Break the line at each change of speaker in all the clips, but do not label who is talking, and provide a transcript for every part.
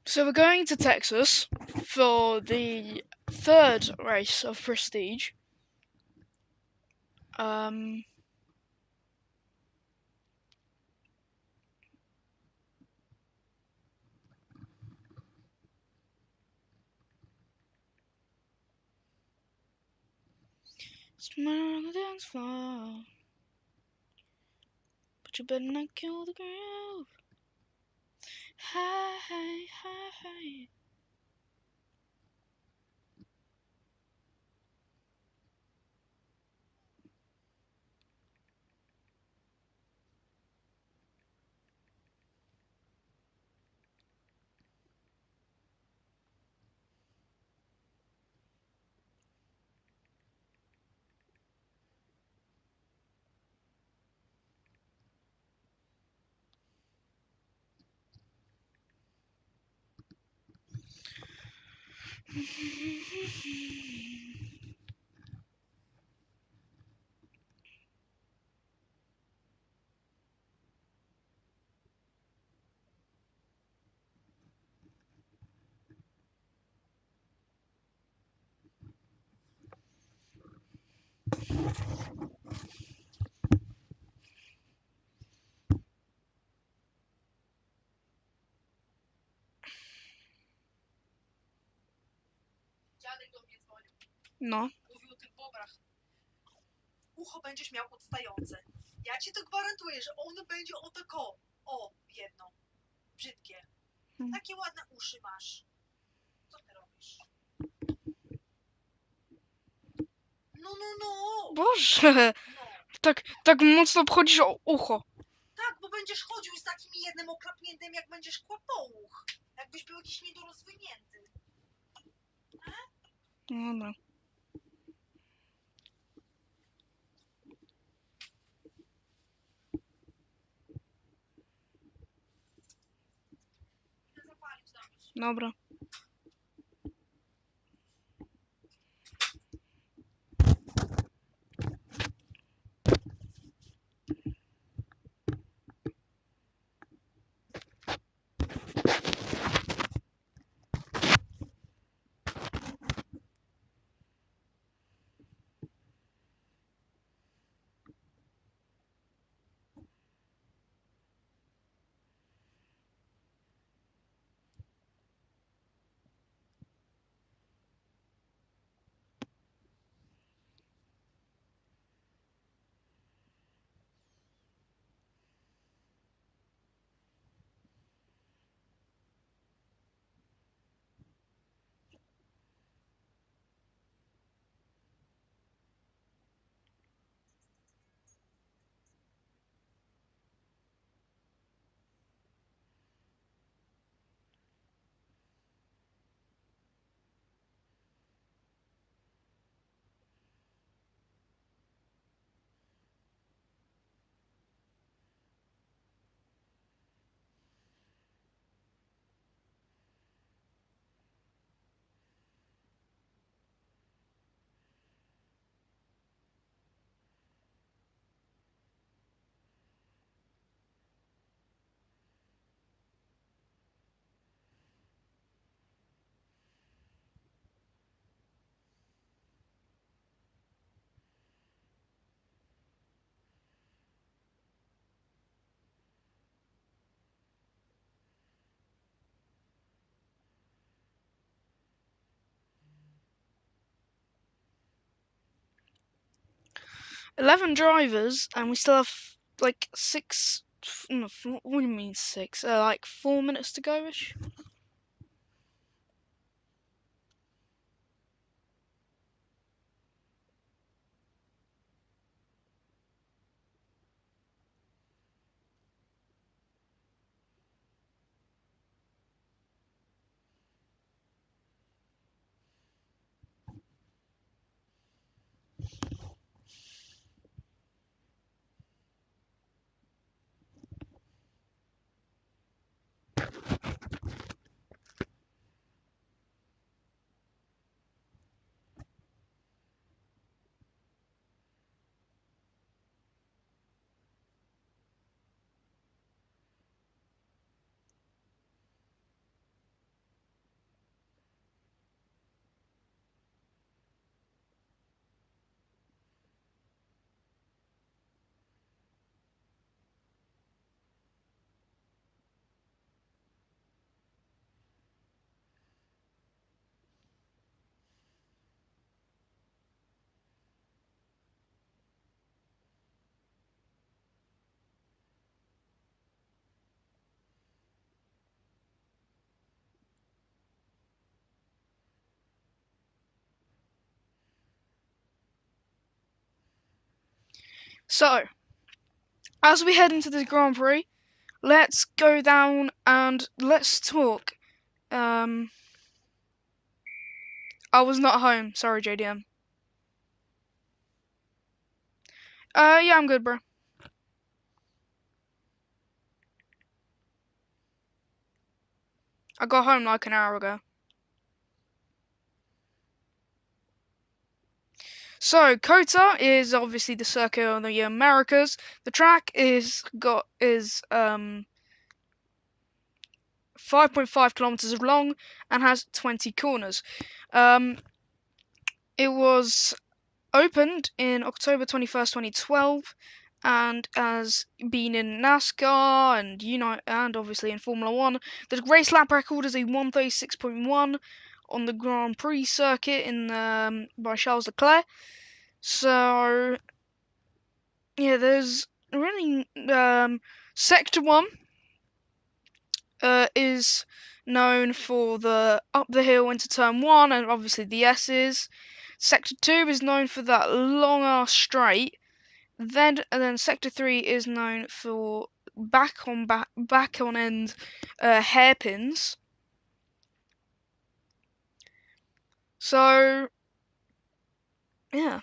So we're going to Texas for the third race of Prestige. Tomorrow on the dance floor, but you better not kill the groove. Hi, hi, hi, hi.
Dziadek do mnie dzwonił.
No.
Mówił o tych bobrach. Ucho będziesz miał odstające. Ja ci to gwarantuję, że ono będzie o tako. O, jedno. Brzydkie. Takie ładne uszy masz. Co ty robisz? No.
Boże,
No.
tak mocno obchodzisz o ucho.
Tak, bo będziesz chodził z takim jednym oklapniętym, jak będziesz kłapouch. Jakbyś był jakiś niedorozwinięty.
Dobra.
Idę zapalić tam.
Dobra. $11 drivers, and we still have like six. No, what do you mean six? Like 4 minutes to go-ish. So, as we head into the Grand Prix, let's go down and let's talk. I was not home. Sorry, JDM. Yeah, I'm good, bro. I got home like an hour ago. So, Kota is obviously the circuit of the Americas. The track is 5.5 kilometers long and has 20 corners. It was opened in October 21st, 2012, and has been in NASCAR and obviously in Formula One. The race lap record is a 1:36.1 on the Grand Prix circuit by Charles Leclerc. So yeah, there's really Sector 1 is known for the up the hill into turn 1 and obviously the S's. Sector 2 is known for that long ass straight. Then Sector 3 is known for back on end hairpins. So yeah.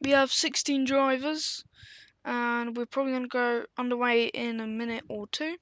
We have 16 drivers and we're probably gonna go underway in a minute or two.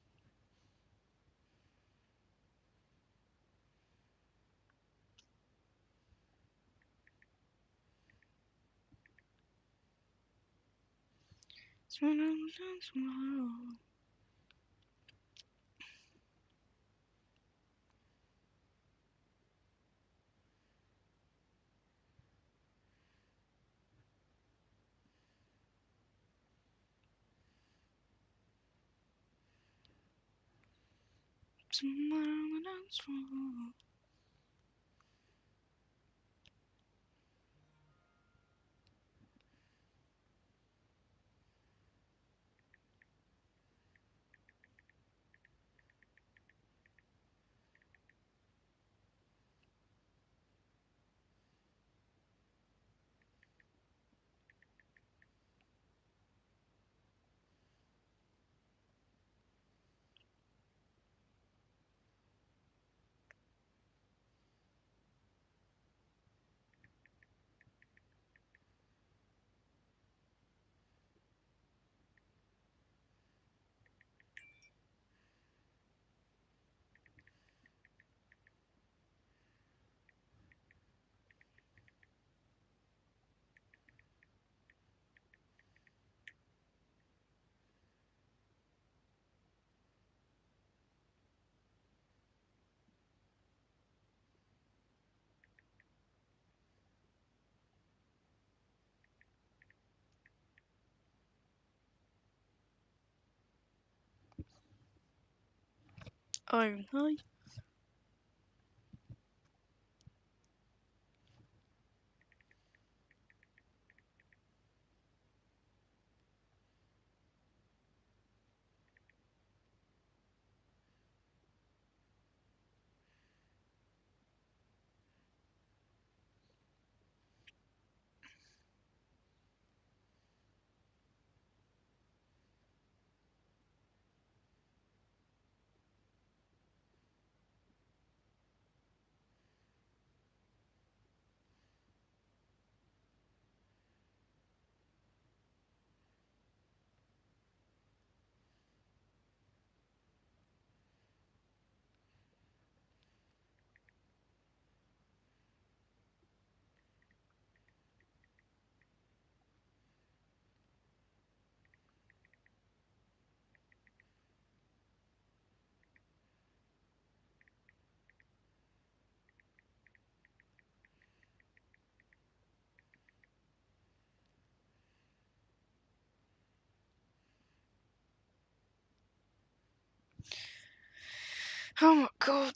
Oh, hi. Oh my god.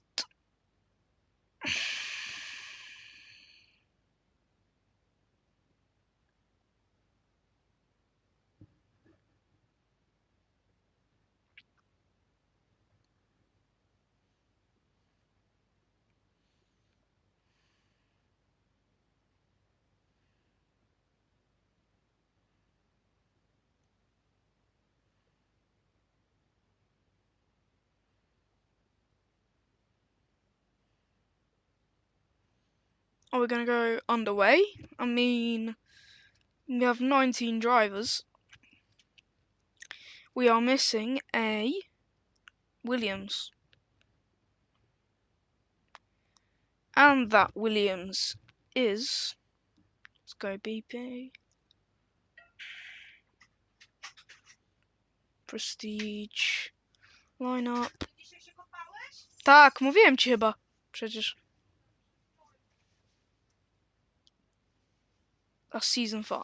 Are we going to go underway? I mean, we have 19 drivers. We are missing a Williams. And that Williams is... Let's go BP. Prestige. Line-up. Tak, mówiłem ci chyba. Przecież. That's season 5.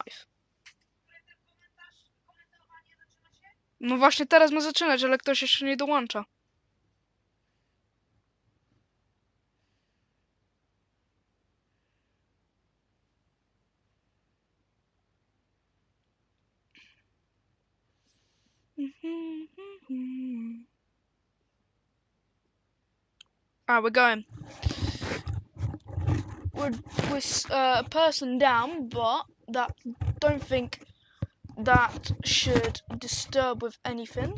No właśnie teraz ma zaczynać, ale ktoś jeszcze nie dołącza. Alright, we're going. We're a person down, but that don't think that should disturb with anything.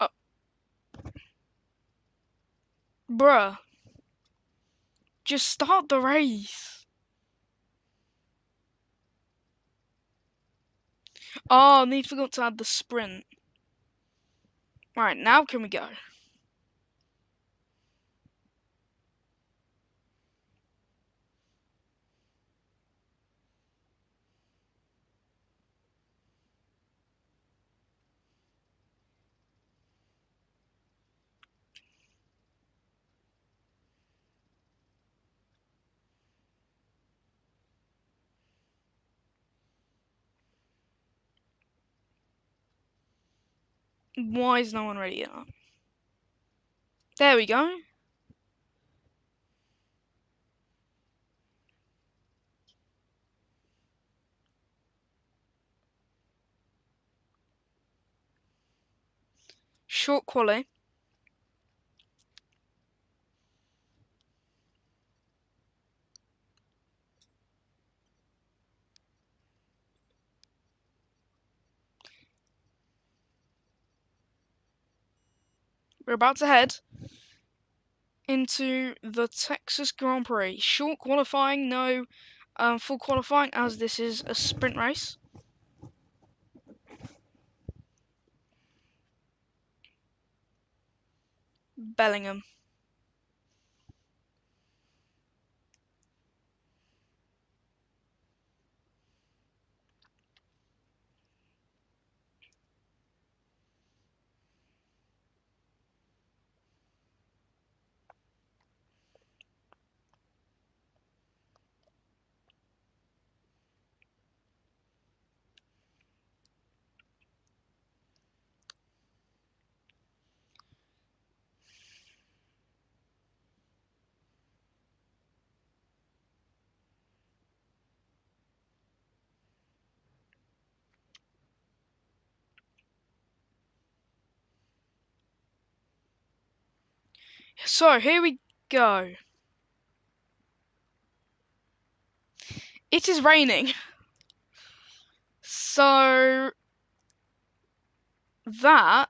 Oh. Bruh. Just start the race. Oh, need forgot to add the sprint. Right, now can we go? Why is no one ready yet? There we go. Short quali. We're about to head into the Texas Grand Prix. Short qualifying, no full qualifying, as this is a sprint race. Bellingham. So, here we go. It is raining. So, that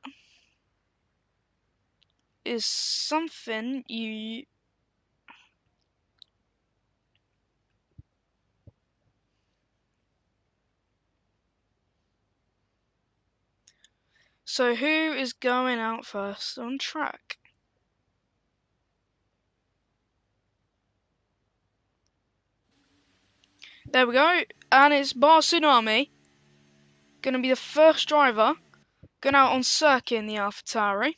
is something you... So, who is going out first on track? There we go. And it's Bar Tsunami. Gonna be the first driver going out on circuit in the AlphaTauri.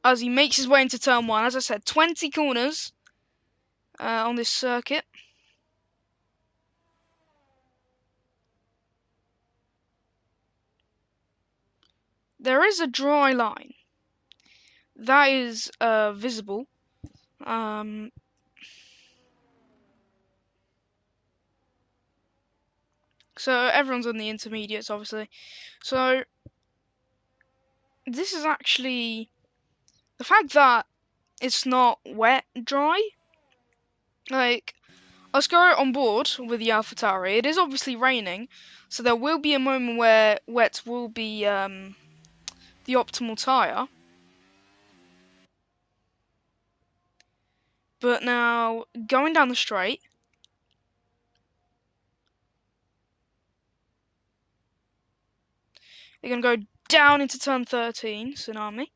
As he makes his way into turn 1. As I said, 20 corners on this circuit. There is a dry line. That is visible. So everyone's on the intermediates, obviously. So this is actually the fact that it's not wet, dry, like, let's go on board with the AlphaTauri. It is obviously raining, so there will be a moment where wet will be the optimal tyre. But now, going down the straight, they're going to go down into turn 13, Tsunami.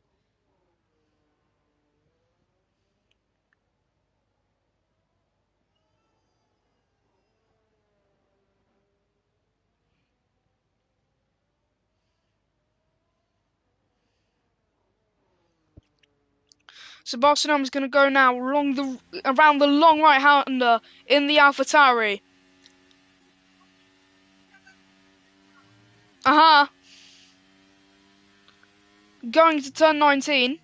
So Barcelona's going to go now around the long right-hander in the AlphaTauri. Aha! Going to turn 19.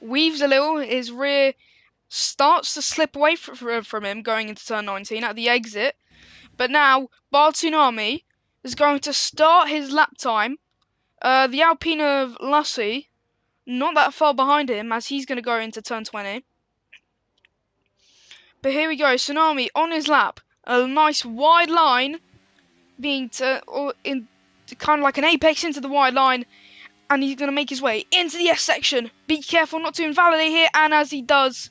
Weaves a little. His rear starts to slip away from him going into turn 19 at the exit. But now Bartunami is going to start his lap time. The Alpine of Lassie, not that far behind him as he's going to go into turn 20. But here we go, Tsunami on his lap. A nice wide line being in kind of like an apex into the wide line. And he's going to make his way into the S section. Be careful not to invalidate here. And as he does,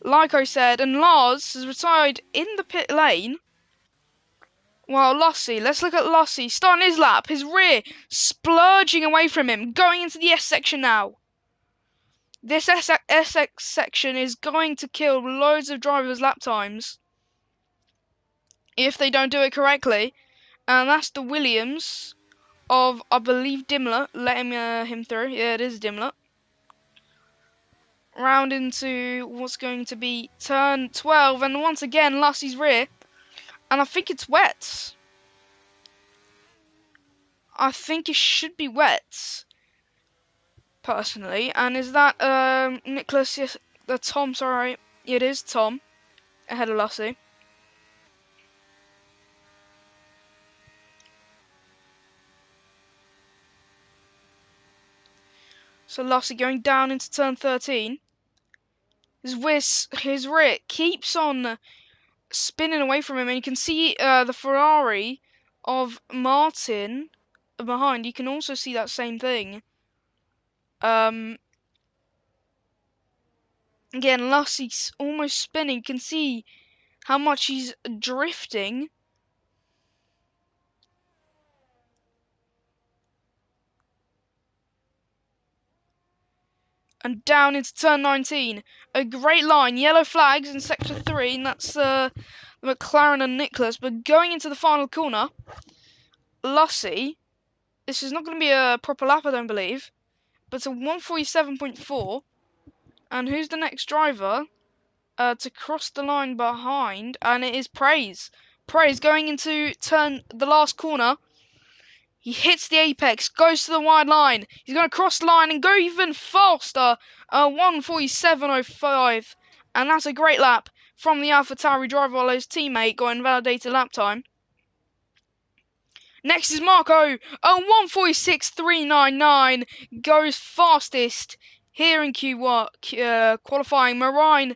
like I said, and Lars has retired in the pit lane. While Lassie, let's look at Lassie starting his lap. His rear splurging away from him. Going into the S section now. This SX section is going to kill loads of drivers' lap times if they don't do it correctly. And that's the Williams of, I believe, Dimler letting him through. Yeah, it is Dimler. Round into what's going to be turn 12. And once again, Lassie's rear. And I think it's wet. I think it should be wet. Personally. And is that Nicholas? Yes, Tom, sorry. It is Tom. Ahead of Lassie. So Lassie going down into turn 13. His rear keeps on spinning away from him, and you can see the Ferrari of Martin behind. You can also see that same thing. Again, Lassie's almost spinning. You can see how much he's drifting. And down into turn 19. A great line. Yellow flags in sector 3, and that's McLaren and Nicholas. But going into the final corner, Lassie, this is not going to be a proper lap, I don't believe. But it's a 147.4. And who's the next driver to cross the line behind? And it is Praise. Praise going into the last corner. He hits the apex, goes to the wide line. He's going to cross the line and go even faster. 147.05. And that's a great lap from the AlphaTauri driver while his teammate got invalidated lap time. Next is Marco. 146.399 goes fastest here in Q1 qualifying. Marine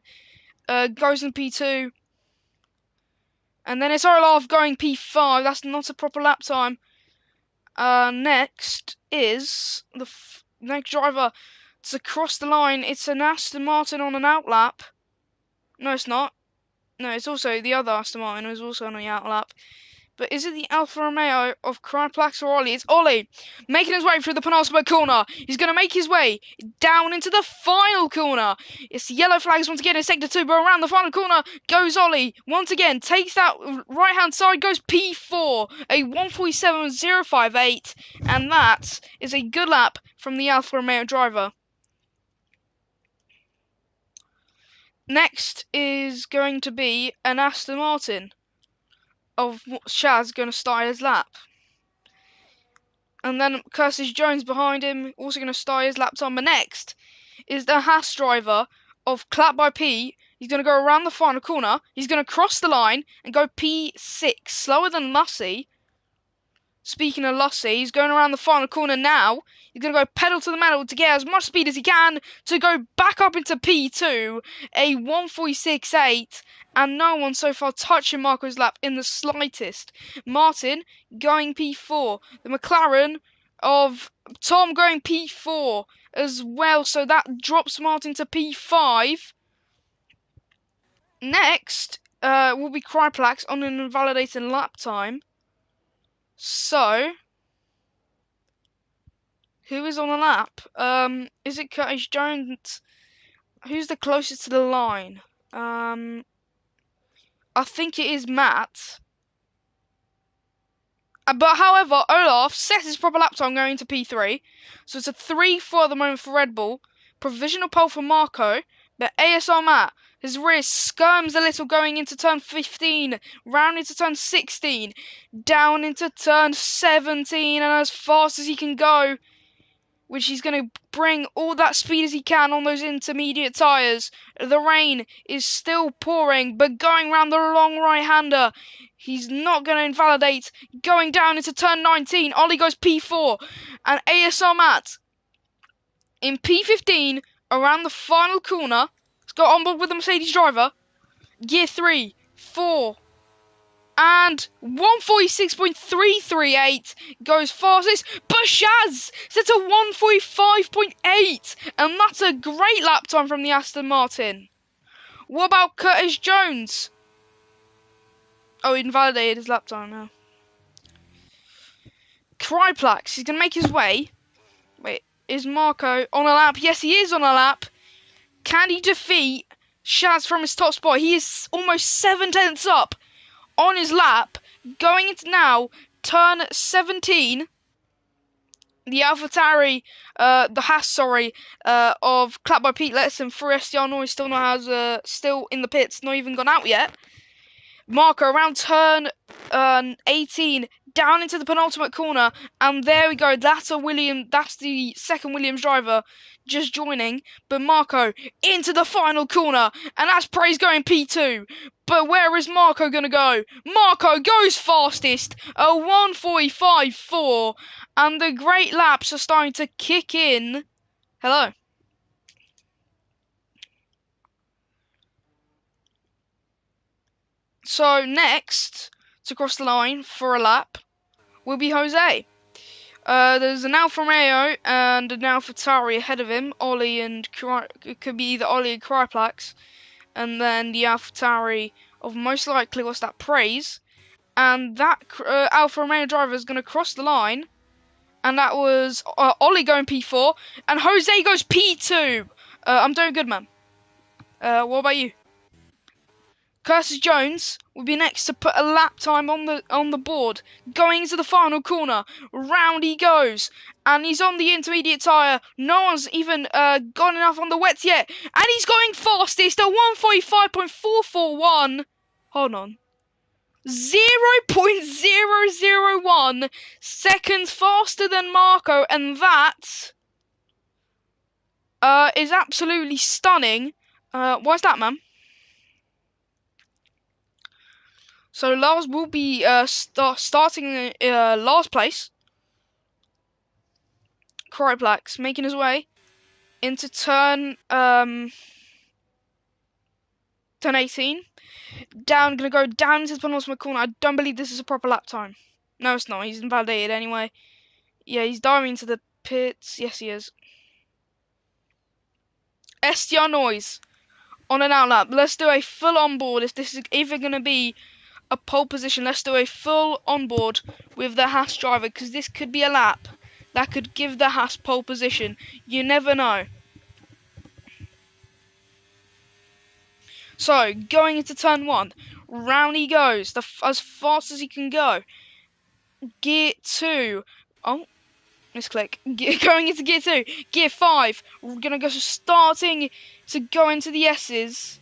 goes in P2. And then it's Olaf going P5. That's not a proper lap time. Next is the next driver to cross the line. It's an Aston Martin on an outlap. No, it's not. No, it's also the other Aston Martin who's also on the outlap. But is it the Alfa Romeo of Kryplax or Ollie? It's Ollie making his way through the penultimate corner. He's going to make his way down into the final corner. It's the yellow flags once again in sector 2, but around the final corner goes Ollie. Once again, takes that right-hand side, goes P4, a 147.058, and that is a good lap from the Alfa Romeo driver. Next is going to be an Aston Martin of Shaz going to start his lap. And then Curtis Jones behind him, also going to start his lap time. But next is the Haas driver of Clap by P. He's going to go around the final corner. He's going to cross the line and go P6, slower than Lassie. Speaking of Lussie, he's going around the final corner now. He's going to go pedal to the metal to get as much speed as he can to go back up into P2, a 1:46.8, and no one so far touching Marco's lap in the slightest. Martin going P4. The McLaren of Tom going P4 as well, so that drops Martin to P5. Next will be Kryplax on an invalidated lap time. So, who is on the lap? Is it Curtis Jones? Who's the closest to the line? I think it is Matt. But however, Olaf sets his proper lap time going to P3. So it's a 3-4 at the moment for Red Bull. Provisional pole for Marco. But ASR Matt, his rear skirms a little going into turn 15. Round into turn 16. Down into turn 17. And as fast as he can go, which he's going to bring all that speed as he can on those intermediate tyres. The rain is still pouring, but going round the long right-hander, he's not going to invalidate. Going down into turn 19, Ollie goes P4, and ASR Matt in P15 around the final corner. Let's go on board with the Mercedes driver. Gear 3, 4, and 1:46.338 goes fastest, but Shaz sets a 1:45.8, and that's a great lap time from the Aston Martin. What about Curtis Jones? Oh, he invalidated his lap time now. Kryplax, he's going to make his way. Wait, is Marco on a lap? Yes, he is on a lap. Can he defeat Shaz from his top spot? He is almost 7 tenths up on his lap, going into now turn 17. The AlphaTauri, the Haas, of clapped by Pete Letson for SDR Noiz still in the pits, not even gone out yet. Marco around turn 18, down into the penultimate corner, and there we go. That's the second Williams driver just joining, but Marco into the final corner, and that's Praise going P2. But where is Marco going to go? Marco goes fastest, a 1:45.4, and the great laps are starting to kick in. Hello. So next to cross the line for a lap will be Jose. There's an Alfa Romeo and an AlphaTauri ahead of him. Ollie and it could be either Ollie and Kryplax, and then the AlphaTauri of most likely what's that Praise, and that Alfa Romeo driver is going to cross the line, and that was Ollie going P4, and Jose goes P2. I'm doing good, man. What about you? Curtis Jones will be next to put a lap time on the board, going into the final corner. Round he goes, and he's on the intermediate tyre. No one's even gone enough on the wets yet, and he's going fastest at 1:45.441. Hold on. 0.001 seconds faster than Marco, and that is absolutely stunning. Why's that, man? So Lars will be starting in last place. Kryplax making his way into turn 18. Gonna go down into the penultimate corner. I don't believe this is a proper lap time. No, it's not. He's invalidated anyway. Yeah, he's diving into the pits. Yes, he is. SDR Noiz on an outlap. Let's do a full onboard. If this is even going to be a pole position, let's do a full onboard with the Haas driver, because this could be a lap that could give the Haas pole position. You never know. So, going into turn 1, round he goes, as fast as he can go. Gear 2, oh, misclick. Going into gear 2, gear 5, we're going to go starting to go into the S's.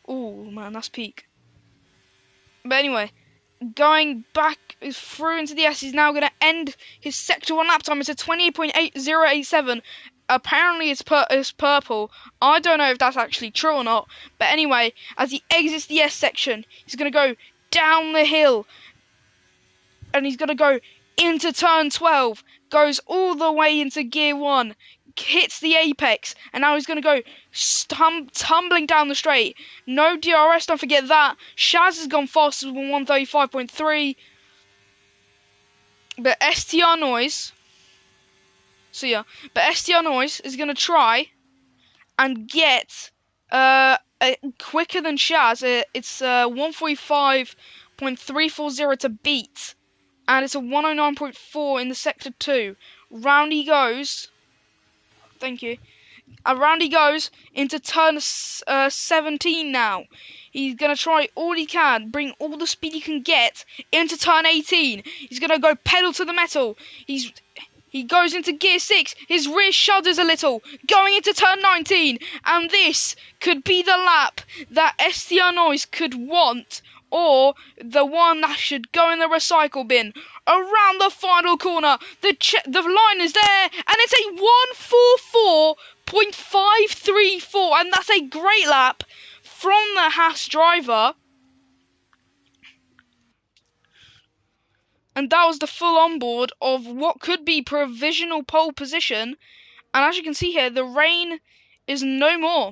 Oh man, that's peak. But anyway, going back through into the S, he's now going to end his Sector 1 lap time. It's a 28.8087. Apparently it's purple. I don't know if that's actually true or not. But anyway, as he exits the S section, he's going to go down the hill. And he's going to go into turn 12, goes all the way into gear 1, hits the apex, and now he's going to go tumbling down the straight. No DRS, don't forget that. Shaz has gone faster with 135.3. But STR Noiz, STR Noiz is going to try and get quicker than Shaz. It's 145.340 to beat. And it's a 109.4 in the sector 2. Round he goes. Thank you. Around he goes into turn 17 now. He's going to try all he can, bring all the speed he can get into turn 18. He's going to go pedal to the metal. He goes into gear 6. His rear shudders a little. Going into turn 19. And this could be the lap that STR Noiz could want. Or the one that should go in the recycle bin. Around the final corner. The line is there. And it's a 144.534. And that's a great lap from the Haas driver. And that was the full onboard of what could be provisional pole position. And as you can see here, the rain is no more.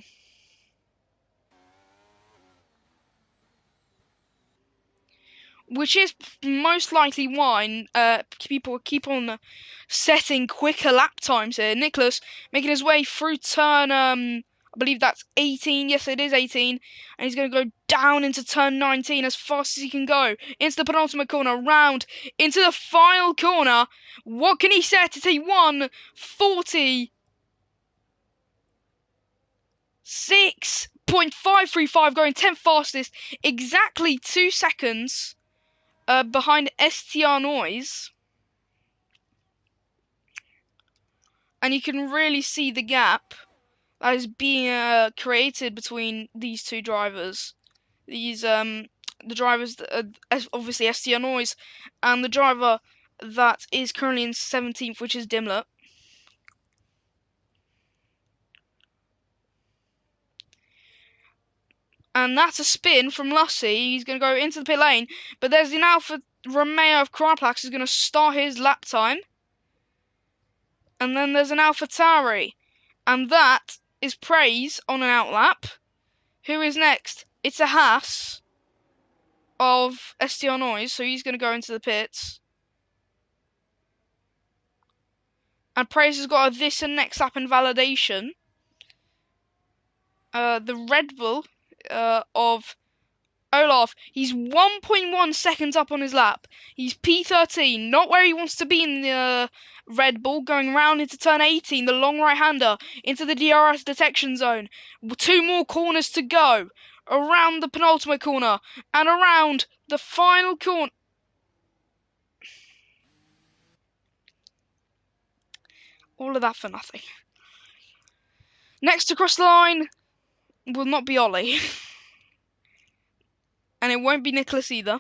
Which is most likely why people keep on setting quicker lap times here. Nicholas making his way through turn, I believe that's 18. Yes, it is 18. And he's going to go down into turn 19 as fast as he can go. Into the penultimate corner, round into the final corner. What can he set? It's a 1:46.535, going 10th fastest. Exactly 2 seconds behind STR Noiz. And you can really see the gap that is being created between these two drivers. The drivers that obviously STR Noiz and the driver that is currently in 17th, which is Dimlet. And that's a spin from Lussie. He's going to go into the pit lane. But there's an Alfa Romeo of Kryplax who's going to start his lap time. And then there's an Alpha Tauri. And that is Praise on an outlap. Who is next? It's a Haas of STR Noiz. So he's going to go into the pits. And Praise has got a this and next lap invalidation. The Red Bull of Olaf, he's 1.1 seconds up on his lap. He's P13, not where he wants to be in the Red Bull, going round into turn 18, the long right-hander, into the DRS detection zone. 2 more corners to go. Around the penultimate corner, and around the final corner. All of that for nothing. Next to cross the line will not be Ollie. And it won't be Nicholas either.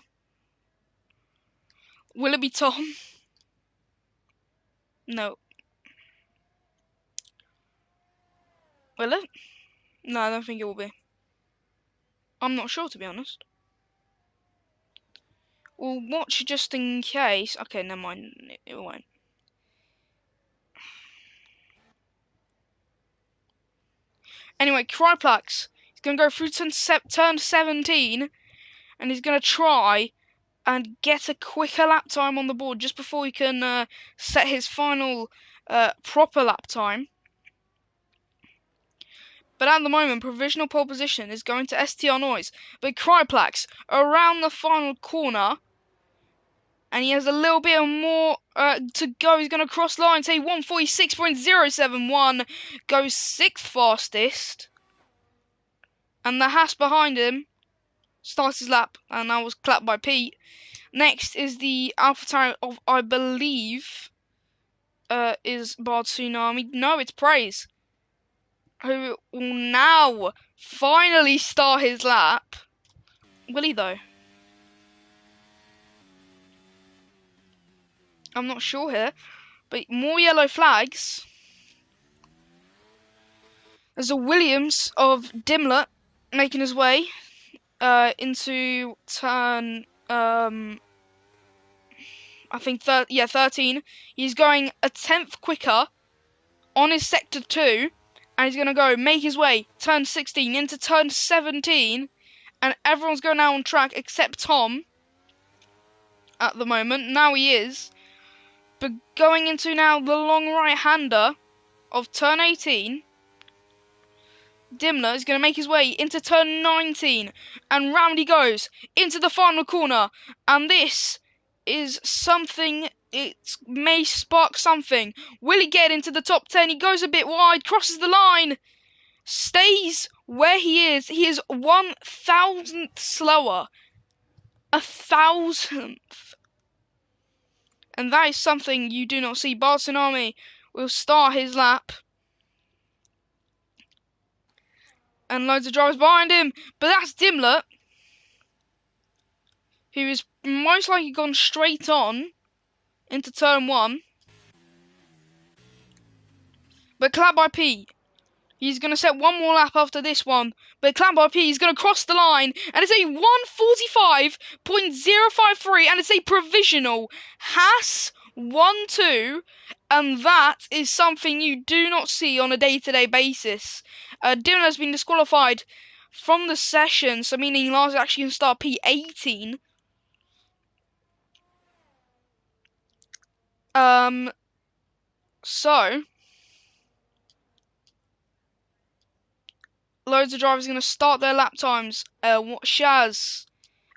Will it be Tom? No. Will it? No, I don't think it will be. I'm not sure, to be honest. We'll watch just in case. Okay, never mind. It won't. Anyway, Kryplax is going to go through turn 17. And he's going to try and get a quicker lap time on the board just before he can set his final proper lap time. But at the moment, provisional pole position is going to STR Noiz. But Kryplax around the final corner. And he has a little bit more to go. He's going to cross line, say 1:46.071. Goes 6th fastest. And the Haas behind him starts his lap. And that was clapped by Pete. Next is the Alpha Tauri of, I believe, is Bard Tsunami. No, it's Praise. Who will now finally start his lap. Will he, though? I'm not sure here. But more yellow flags. There's a Williams of Dimlet making his way into turn I think 13. He's going a tenth quicker on his sector 2, and he's going to go make his way turn 16 into turn 17, and everyone's going now on track except Tom at the moment. Now he is. But going into now the long right-hander of turn 18, Dimmler is going to make his way into turn 19, and round he goes into the final corner, and this is something, it may spark something. Will he get into the top 10? He goes a bit wide, crosses the line, stays where he is. He is 1,000th slower. 1,000th. And that is something you do not see. Tsunami will start his lap. And loads of drivers behind him. But that's Dimmler, who is most likely gone straight on into turn 1. But Clap by P, he's going to set one more lap after this one. But Clap by P is going to cross the line. And it's a 1:45.053. And it's a provisional Haas 1-2. And that is something you do not see on a day-to-day basis. Dylan has been disqualified from the session, so meaning Lars is actually going to start P18. So loads of drivers are going to start their lap times. Shaz,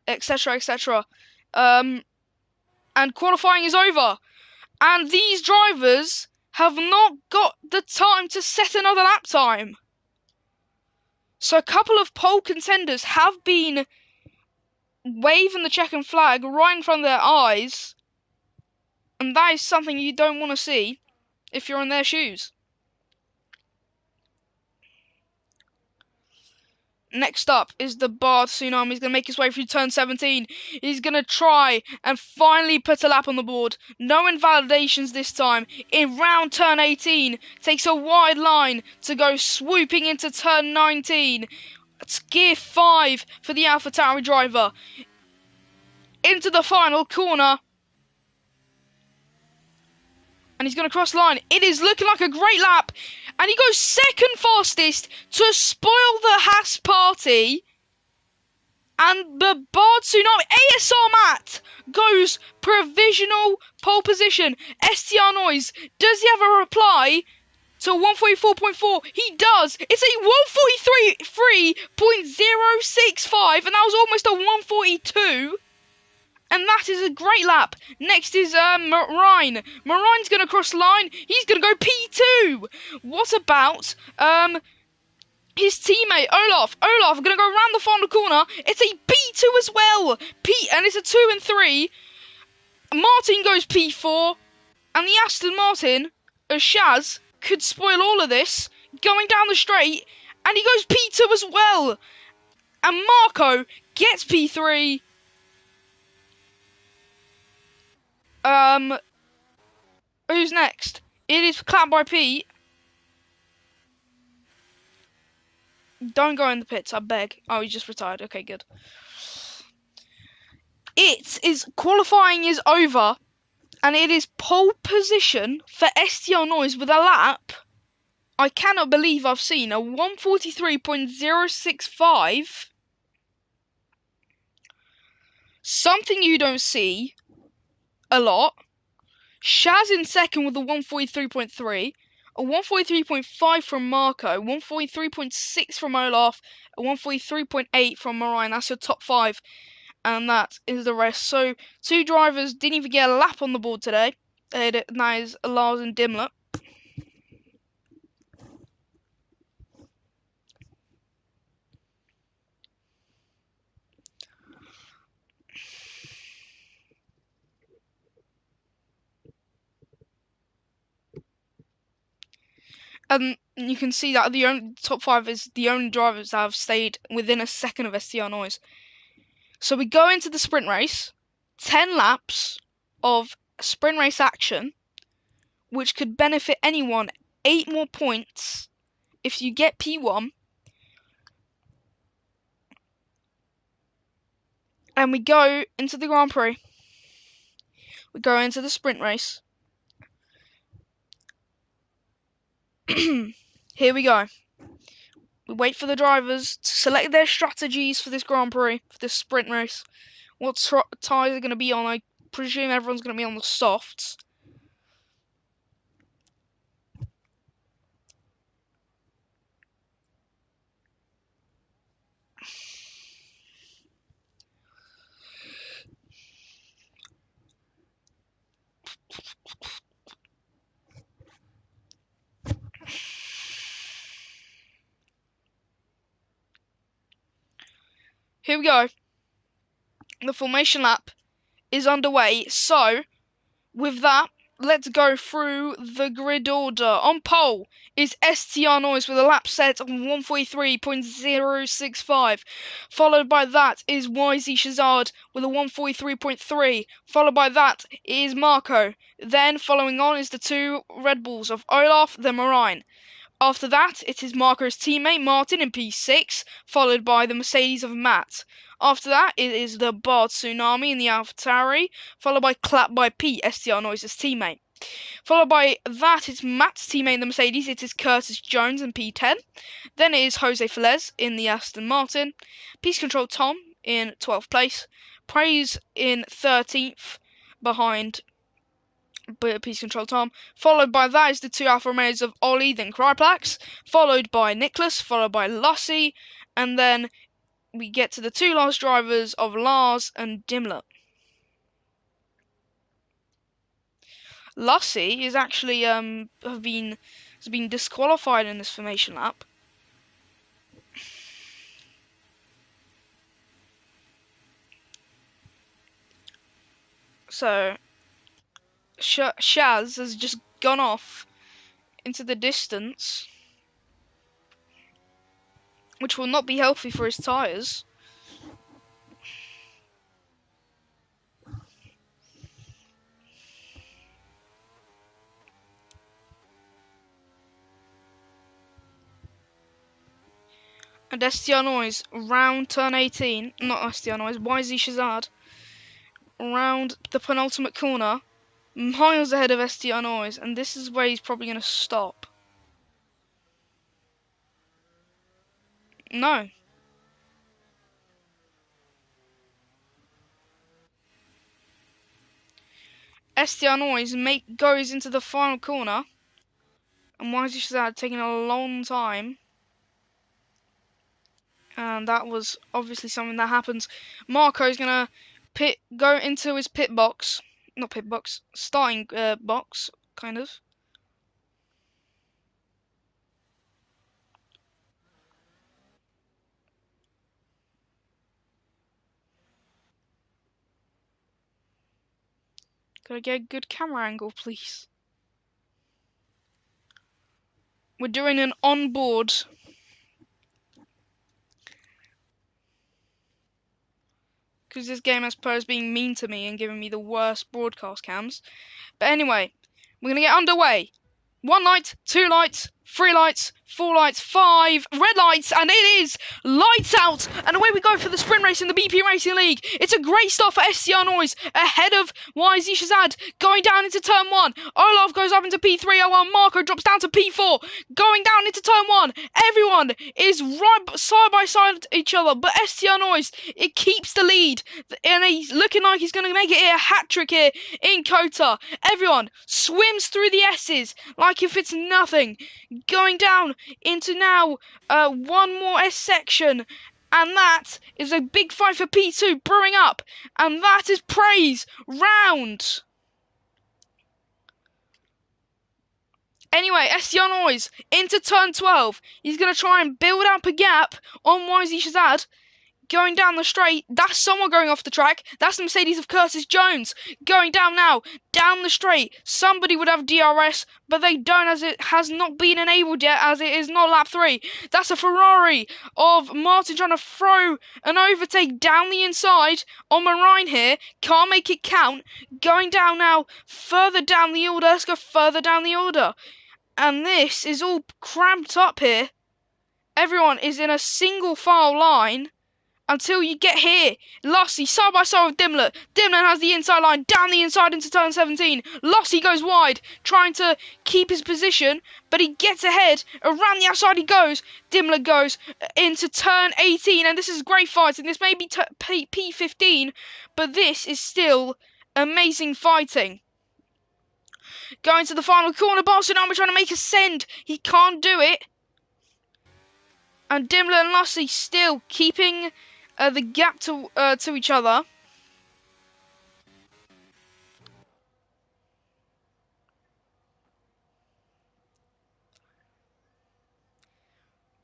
etc., etc. And qualifying is over. And these drivers have not got the time to set another lap time. So a couple of pole contenders have been waving the checkered flag right in front of their eyes. And that is something you don't want to see if you're in their shoes. Next up is the Bard Tsunami. He's going to make his way through turn 17. He's going to try and finally put a lap on the board. No invalidations this time. In round turn 18, takes a wide line to go swooping into turn 19. It's gear 5 for the AlphaTauri driver. Into the final corner. And he's going to cross line. It is looking like a great lap. And he goes second fastest to spoil the Haas party. And the Bard Tsunami ASR Matt goes provisional pole position. STR Noiz, does he have a reply to 144.4? He does. It's a 143.065, and that was almost a 142. And that is a great lap. Next is Marine. Marine's going to cross the line. He's going to go P2. What about his teammate Olaf? Olaf going to go around the final corner. It's a P2 as well. And it's a 2 and 3. Martin goes P4. And the Aston Martin of Shaz could spoil all of this. Going down the straight. And he goes P2 as well. And Marco gets P3. Who's next? It is Clap by Pete. Don't go in the pits, I beg. Oh, he just retired. Okay, good. Qualifying is over, and it is pole position for STR Noiz with a lap. I cannot believe I've seen a 143.065. Something you don't see a lot. Shaz in second with a 143.3, a 143.5 from Marco, 143.6 from Olaf, a 143.8 from Marine. That's your top 5, and that is the rest. So 2 drivers didn't even get a lap on the board today. That is Lars and Dimmler. You can see that the only top 5 is the only drivers that have stayed within a second of STR Noiz. So we go into the sprint race, 10 laps of sprint race action, which could benefit anyone 8 more points if you get P1. And we go into the Grand Prix We go into the sprint race. Here we go. We wait for the drivers to select their strategies for this Grand Prix, for this sprint race. What tyres are going to be on? I presume everyone's going to be on the softs. Here we go. The formation lap is underway. So, with that, let's go through the grid order. On pole is STR Noiz with a lap set of 143.065. Followed by that is YZ Shazad with a 143.3. Followed by that is Marco. Then following on is the two Red Bulls of Olaf, then Marine. After that, it is Marco's teammate Martin in P6, followed by the Mercedes of Matt. After that, it is the Bard Tsunami in the AlphaTauri, followed by Clap by P, STR Noiz's teammate. Followed by that, it's Matt's teammate in the Mercedes, it is Curtis Jones in P10. Then it is Jose Felez in the Aston Martin. Peace Control Tom in 12th place. Praise in 13th, behind Peace Control Tom. Followed by that is the two Alfa Romeos of Ollie, then Kryplax. Followed by Nicholas, followed by Lussie. And then we get to the two last drivers of Lars and Dimler. Lussie is actually has been disqualified in this formation lap. So Shaz has just gone off into the distance, which will not be healthy for his tyres. And STR Noiz, round turn 18, not STR Noiz, YZ Shazad, round the penultimate corner, miles ahead of STR Noiz, and this is where he's probably going to stop. No. STR Noiz goes into the final corner, and YZ Shazad taking a long time. And that was obviously something that happens. Marco's going to go into his pit box. Not pit box, starting box, kind of. Gotta get a good camera angle, please. We're doing an onboard. Because this game has players being mean to me and giving me the worst broadcast cams. But anyway, we're going to get underway. 1 light, 2 lights, 3 lights, 4 lights, 5 red lights, and it is lights out. And away we go for the sprint race in the BP Racing League. It's a great start for STR Noiz ahead of YZ Shazad going down into turn 1. Olaf goes up into P3, while Marco drops down to P4, going down into turn 1. Everyone is right side by side each other, but STR Noiz, it keeps the lead, and he's looking like he's going to make it here, a hat-trick here in Kota. Everyone swims through the S's like if it's nothing, going down into now one more S section, and that is a big fight for P2 brewing up, and that is praise round. Anyway, STR Noiz into turn 12. He's going to try and build up a gap on YZ Shazad. Going down the straight, that's someone going off the track. That's the Mercedes of Curtis Jones. Going down now, down the straight. Somebody would have DRS, but they don't, as it has not been enabled yet, as it is not lap 3. That's a Ferrari of Martin trying to throw an overtake down the inside on Marine here. Can't make it count. Going down now, further down the order. Let's go further down the order. And this is all cramped up here. Everyone is in a single file line. until you get here. Lossie side by side with Dimler. Dimler has the inside line down the inside into turn 17. Lossie goes wide, trying to keep his position, but he gets ahead. Around the outside he goes. Dimler goes into turn 18, and this is great fighting. This may be P15, but this is still amazing fighting. Going to the final corner, Barcelona trying to make a send. He can't do it. And Dimler and Lossie still keeping the gap to each other.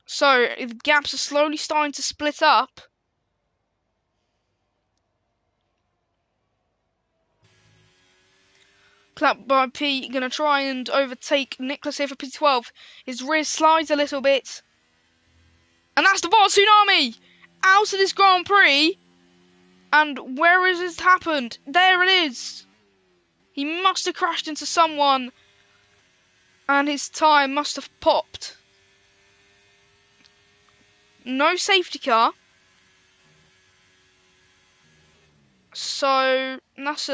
So the gaps are slowly starting to split up. Clap by P, gonna try and overtake Nicholas here for P12. His rear slides a little bit. And that's the Bar Tsunami! Out of this Grand Prix. And where has this happened? There it is. He must have crashed into someone. And his tyre must have popped. No safety car. So that's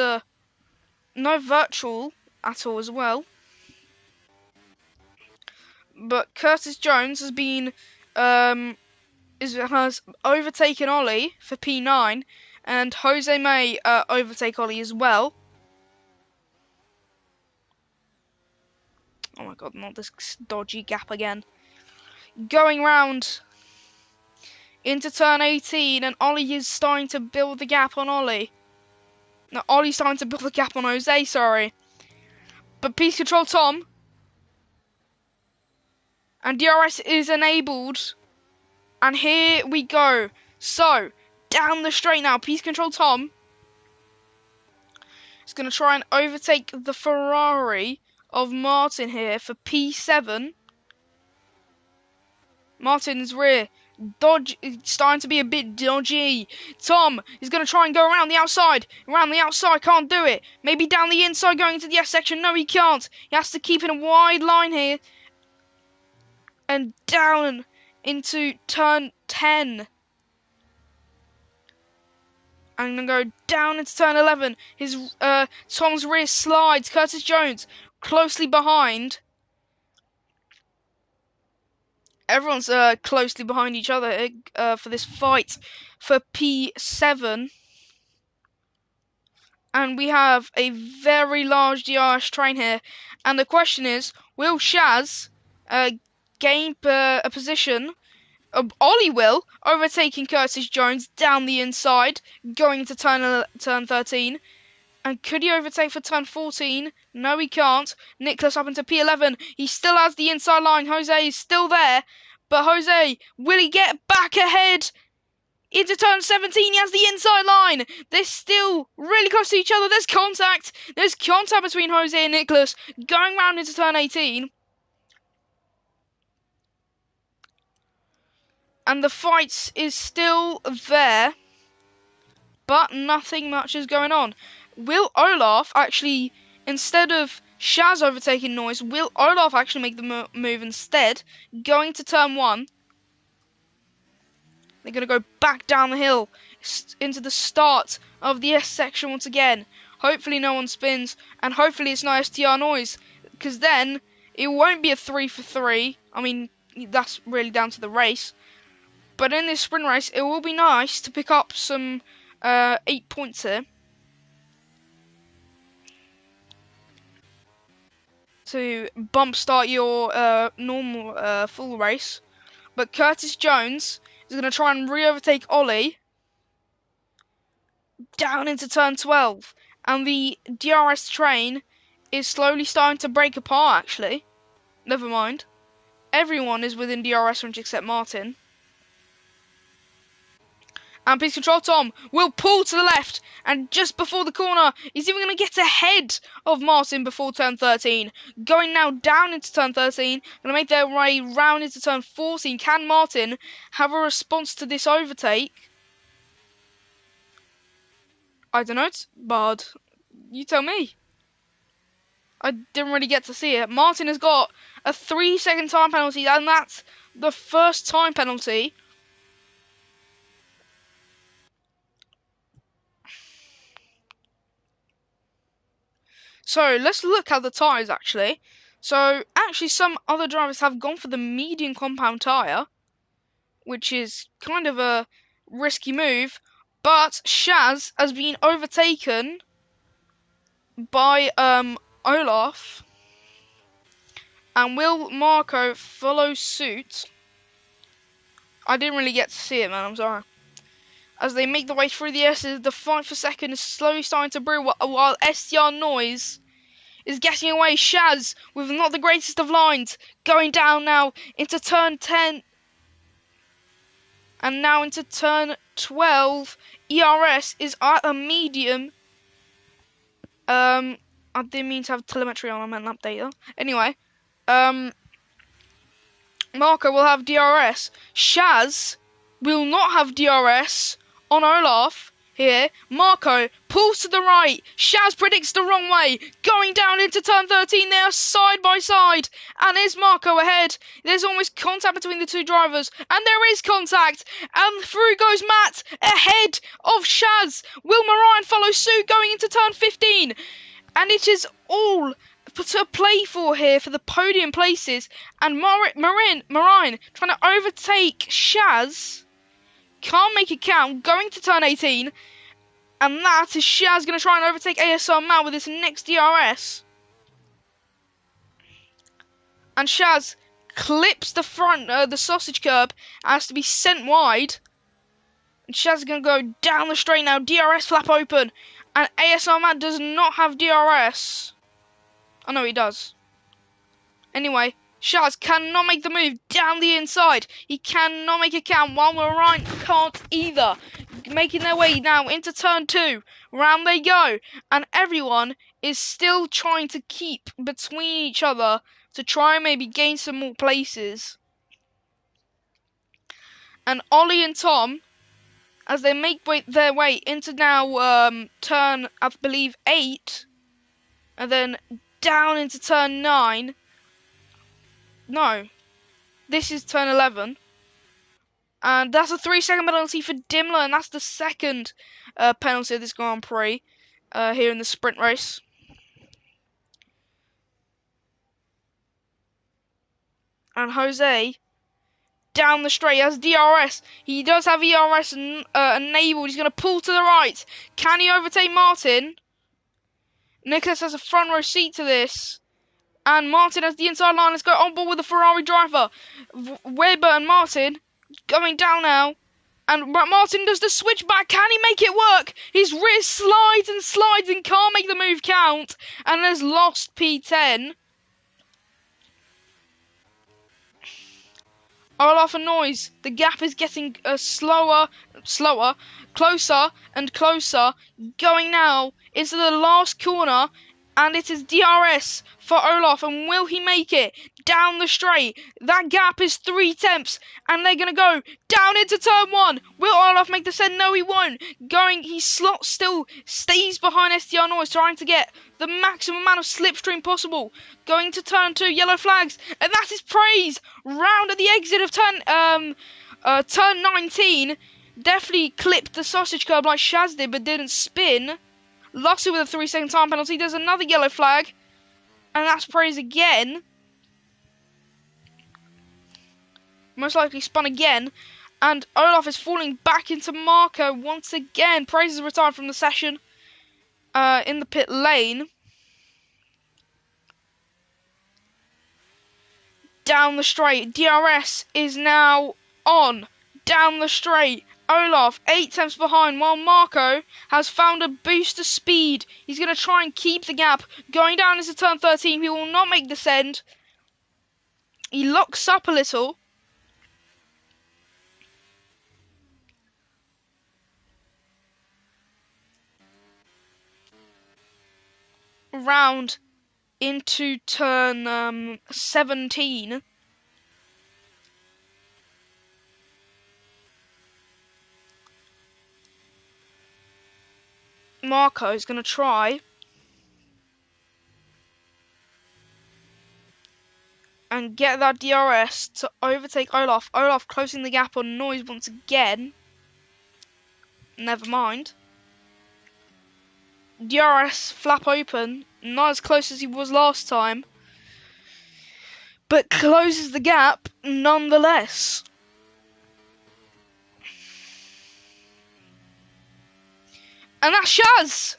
no virtual at all as well. But Curtis Jones has been has overtaken Ollie for P9, and Jose may overtake Ollie as well. Oh my god, not this dodgy gap again. Going round into turn 18, and Ollie is starting to build the gap on Ollie. No, Ollie's starting to build the gap on Jose, sorry. But Peace Control Tom. And DRS is enabled. And here we go. So, down the straight now. Peace Control Tom is going to try and overtake the Ferrari of Martin here for P7. Martin's rear. Dodge starting to be a bit dodgy. Tom is going to try and go around the outside. Around the outside, can't do it. Maybe down the inside going into the S section. No, he can't. He has to keep in a wide line here. And down into turn 10. I'm going to go down into turn 11. His Tom's rear slides. Curtis Jones closely behind. Everyone's closely behind each other for this fight for P7. And we have a very large DRS train here. And the question is, will Shaz gain a position? Ollie will, overtaking Curtis Jones down the inside, going to turn 13. And could he overtake for turn 14? No, he can't. Nicholas up into P11. He still has the inside line. Jose is still there. But Jose, will he get back ahead? Into turn 17, he has the inside line. They're still really close to each other. There's contact. There's contact between Jose and Nicholas. Going round into turn 18. And the fight is still there. But nothing much is going on. Will Olaf actually, instead of Shaz overtaking Noiz, will Olaf actually make the move instead? Going to turn 1. They're going to go back down the hill into the start of the S section once again. Hopefully no one spins, and hopefully it's not STR Noiz, because then it won't be a 3 for 3. I mean, that's really down to the race. But in this sprint race, it will be nice to pick up some 8 points here. To bump start your normal full race. But Curtis Jones is going to try and re-overtake Ollie down into turn 12. And the DRS train is slowly starting to break apart, actually. Never mind. Everyone is within DRS range except Martin. And Peace Control Tom will pull to the left. And just before the corner, he's even going to get ahead of Martin before turn 13. Going now down into turn 13. Going to make their way round into turn 14. Can Martin have a response to this overtake? I don't know, Bard. You tell me. I didn't really get to see it. Martin has got a 3-second time penalty. And that's the first time penalty So let's look at the tyres actually. So actually some other drivers have gone for the medium compound tyre, which is kind of a risky move, but Shaz has been overtaken by Olaf, and will Marco follow suit? I didn't really get to see it, man, I'm sorry. As they make the way through the S's, the fight for second is slowly starting to brew while STR Noiz is getting away. Shaz, with not the greatest of lines, going down now into turn 10 and now into turn 12. ERS is at a medium. I didn't mean to have telemetry on, I meant an updater. Anyway, Marco will have DRS. Shaz will not have DRS on Olaf here. Marco pulls to the right. Shaz predicts the wrong way. Going down into turn 13. They are side by side. And is Marco ahead? There's almost contact between the two drivers. And there is contact. And through goes Matt ahead of Shaz. Will Marine follow suit going into turn 15? And it is all to play for here for the podium places, and Marine trying to overtake Shaz, can't make it count, going to turn 18, and that is Shaz going to try and overtake ASR Matt with his next DRS, and Shaz clips the front, the sausage curb, has to be sent wide, and Shaz is going to go down the straight now, DRS flap open, and ASR Matt does not have DRS. I know he does. Anyway, Shaz cannot make the move down the inside. He cannot make it count, while Marine can't either. Making their way now into turn 2. Round they go. And everyone is still trying to keep between each other to try and maybe gain some more places. And Ollie and Tom, as they make their way into now turn, I believe, 8. And then down into turn 9. No, this is turn 11. And that's a 3-second penalty for Dimler, and that's the second penalty of this Grand Prix here in the sprint race. And Jose, down the straight, has DRS. He does have ERS enabled. He's going to pull to the right. Can he overtake Martin? Nicholas has a front row seat to this. And Martin has the inside line. Let's go on board with the Ferrari driver. Weber and Martin going down now. And Martin does the switchback. Can he make it work? His wrist slides and can't make the move count. And has lost P10. Olaf and Noiz. The gap is getting slower, closer and closer. Going now into the last corner. And it is DRS for Olaf. And will he make it down the straight? That gap is 3 tenths. And they're going to go down into turn 1. Will Olaf make the send? No, he won't. He still stays behind STR Noiz, trying to get the maximum amount of slipstream possible. Going to turn 2, yellow flags. And that is praise. Round at the exit of turn 19. Definitely clipped the sausage curb like Shaz did, but didn't spin. Lost it with a 3-second time penalty. There's another yellow flag. And that's praise again. Most likely spun again. And Olaf is falling back into Marco once again. Praise is retired from the session in the pit lane. Down the straight. DRS is now on. Down the straight. Olaf 8 tenths behind, while Marco has found a boost of speed. He's going to try and keep the gap. Going down into turn 13. He will not make the send. He locks up a little. Round into turn 17. Marco is going to try and get that DRS to overtake Olaf. Olaf closing the gap on Noiz once again. Never mind. DRS flap open, not as close as he was last time, but closes the gap nonetheless. And that's Shaz!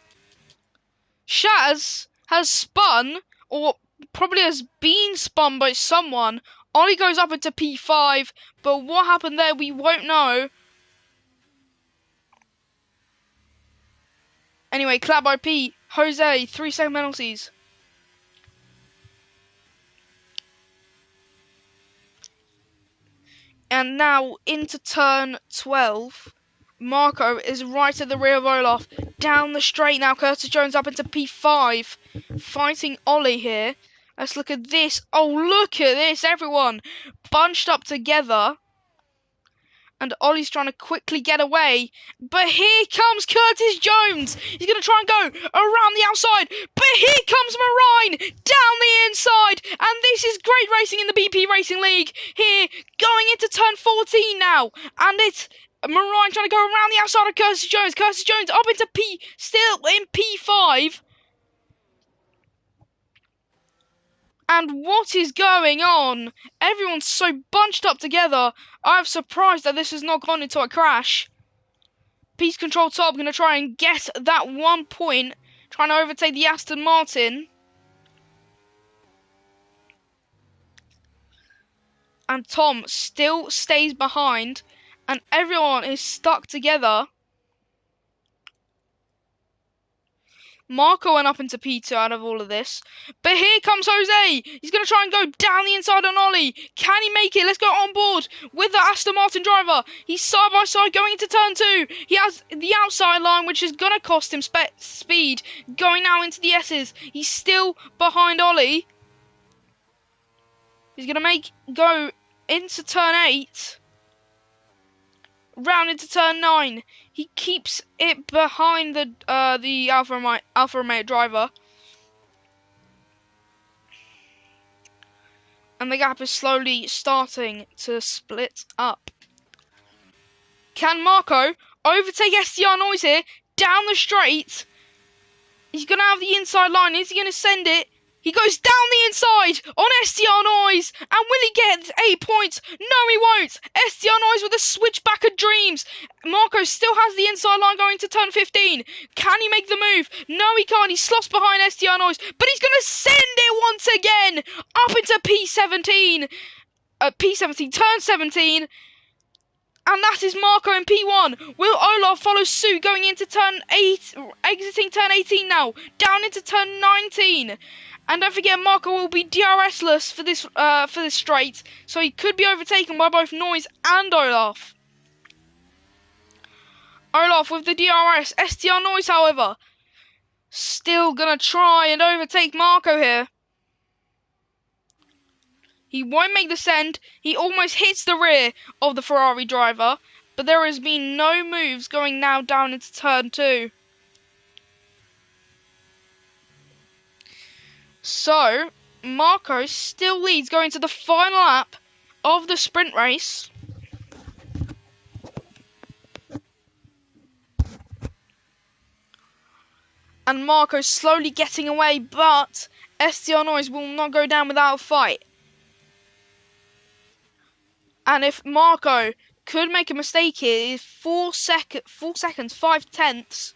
Shaz has spun, or probably has been spun by someone. Ollie goes up into P5, but what happened there we won't know. Anyway, clap by P. Jose, 3-second penalties. And now into turn 12. Marco is right at the rear of Olaf. Down the straight now. Curtis Jones up into P5. Fighting Ollie here. Let's look at this. Oh, look at this, everyone. Bunched up together. And Ollie's trying to quickly get away. But here comes Curtis Jones. He's going to try and go around the outside. But here comes Marine down the inside. And this is great racing in the BP Racing League. Here, going into turn 14 now. And it's Marine trying to go around the outside of Curtis Jones. Curtis Jones up into P, still in P5. And what is going on? Everyone's so bunched up together. I'm surprised that this has not gone into a crash. Peace Control Top going to try and get that 1 point. Trying to overtake the Aston Martin. And Tom still stays behind. And everyone is stuck together. Marco went up into P2 out of all of this. But here comes Jose. He's going to try and go down the inside on Ollie. Can he make it? Let's go on board with the Aston Martin driver. He's side by side going into turn 2. He has the outside line, which is going to cost him speed. Going now into the S's. He's still behind Ollie. He's going to go into turn 8. Round into turn 9. He keeps it behind the Alfa Romeo driver. And the gap is slowly starting to split up. Can Marco overtake STR Noiz here? Down the straight. He's going to have the inside line. Is he going to send it? He goes down the inside on STR Noiz. And will he get 8 points? No, he won't. STR Noiz with a switchback of dreams. Marco still has the inside line going to turn 15. Can he make the move? No, he can't. He slots behind STR Noiz. But he's going to send it once again up into P17. P17, turn 17. And that is Marco in P1. Will Olaf follow suit going into turn 8, exiting turn 18 now, down into turn 19. And don't forget, Marco will be DRS-less for this straight, so he could be overtaken by both Noiz and Olaf. Olaf with the DRS. STR Noiz, however, still gonna try and overtake Marco here. He won't make the send. He almost hits the rear of the Ferrari driver, but there has been no moves going now down into turn 2. So, Marco still leads going to the final lap of the sprint race. And Marco slowly getting away, but STR Noiz will not go down without a fight. And if Marco could make a mistake here, it is 4 seconds, 5 tenths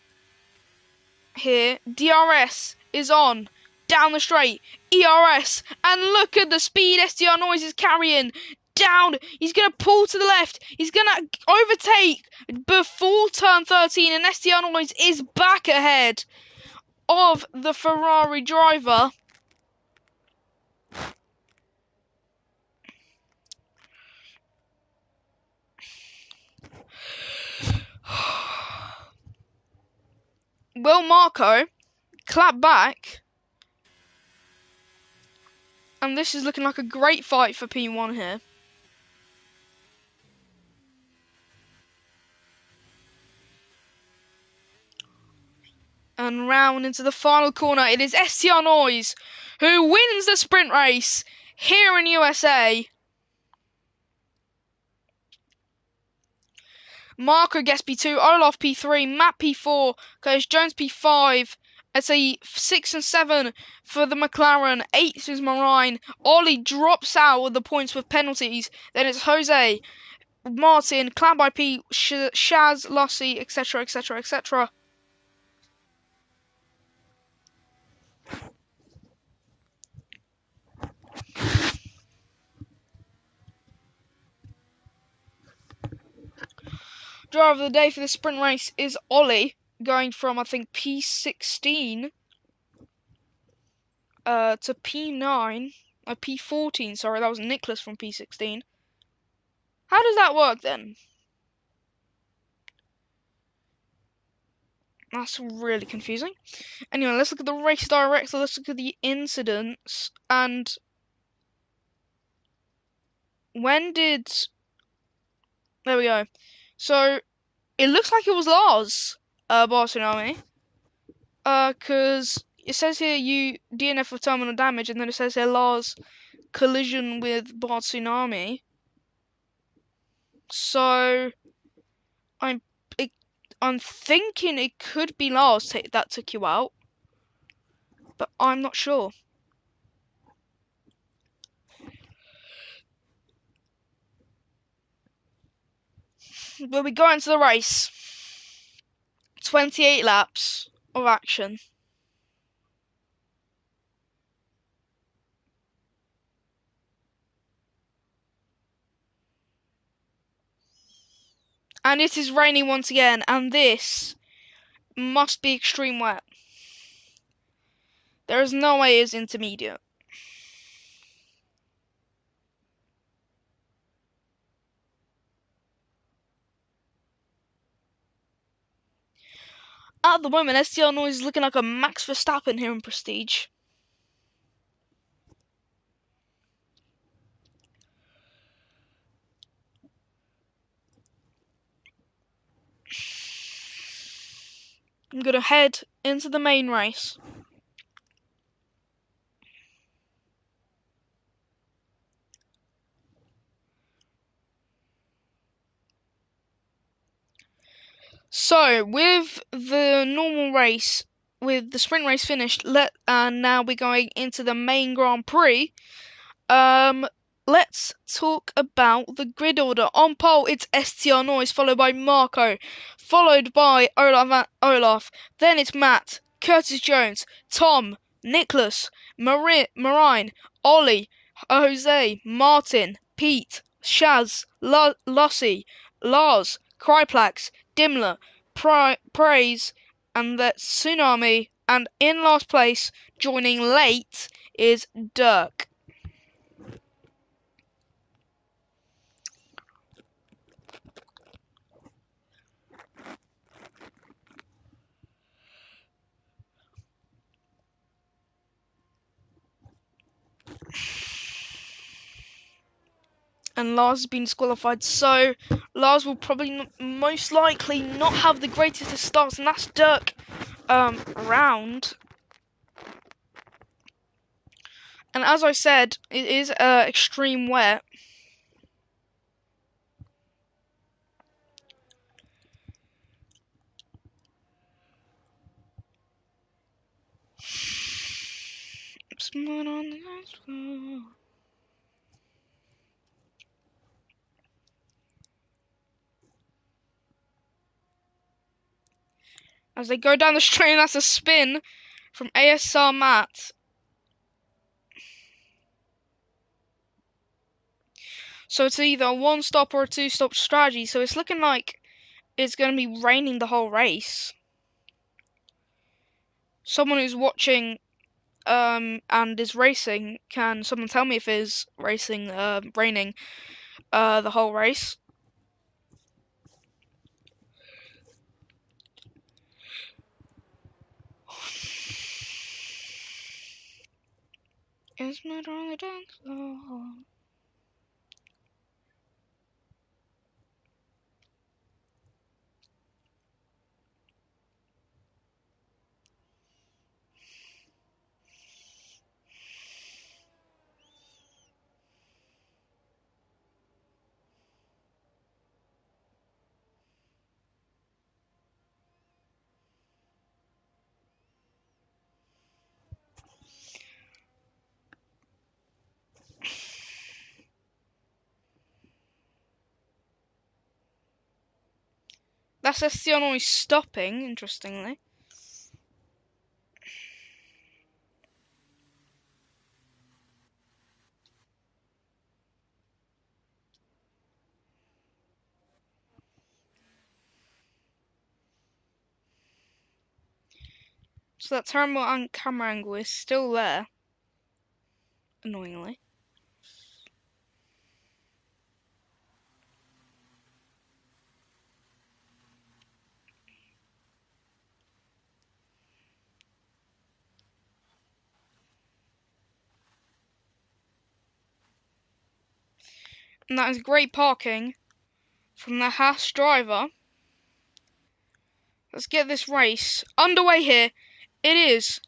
here. DRS is on. Down the straight, ERS, and look at the speed STR Noiz is carrying. Down, he's going to pull to the left, he's going to overtake before turn 13, and STR Noiz is back ahead of the Ferrari driver. Will Marco clap back? And this is looking like a great fight for P1 here. And round into the final corner, it is STR Noiz who wins the sprint race here in USA. Marco gets P2, Olaf P3, Matt P4, Curtis Jones P5, I'd say 6 and 7 for the McLaren. 8th is Marine. Ollie drops out with the points with penalties. Then it's Jose, Martin, Clan by P, Shaz, Lussie, etc., etc., etc. Driver of the day for the sprint race is Ollie, going from, I think, P16 to P9. P14, sorry, that was Nicholas from P16. How does that work then? That's really confusing. Anyway, let's look at the race director, let's look at the incidents, and when did... There we go. So, it looks like it was Lars, Barcelona, because it says here you DNF for terminal damage, and then it says here Lars collision with Barcelona. So, I'm I'm thinking it could be Lars that took you out, but I'm not sure. But we go into the race. 28 laps of action. And it is raining once again, and this must be extreme wet. There is no way it's intermediate. At the moment, STR Noiz is looking like a Max Verstappen here in Prestige. I'm going to head into the main race. So, with the normal race, with the sprint race finished, now we're going into the main Grand Prix. Let's talk about the grid order. On pole, it's STR Noiz, followed by Marco, followed by Olaf. Then it's Matt, Curtis Jones, Tom, Nicholas, Marine, Ollie, Jose, Martin, Pete, Shaz, Lussie, Lars, Kryplax, Dimler, Praise, and the Tsunami. And in last place, joining late, is Dirk. And Lars has been disqualified, so Lars will probably most likely not have the greatest of starts, and that's Dirk round. And as I said, it is extreme wet. As they go down the straight, that's a spin from ASR Matt. So it's either a one-stop or a two-stop strategy. So it's looking like it's going to be raining the whole race. Someone who's watching and is racing, can someone tell me if it's raining the whole race? It's not on the dance floor. That's STR Noiz stopping, interestingly. So that terrible camera angle is still there, annoyingly. And that is great parking from the Haas driver. Let's get this race underway here. It is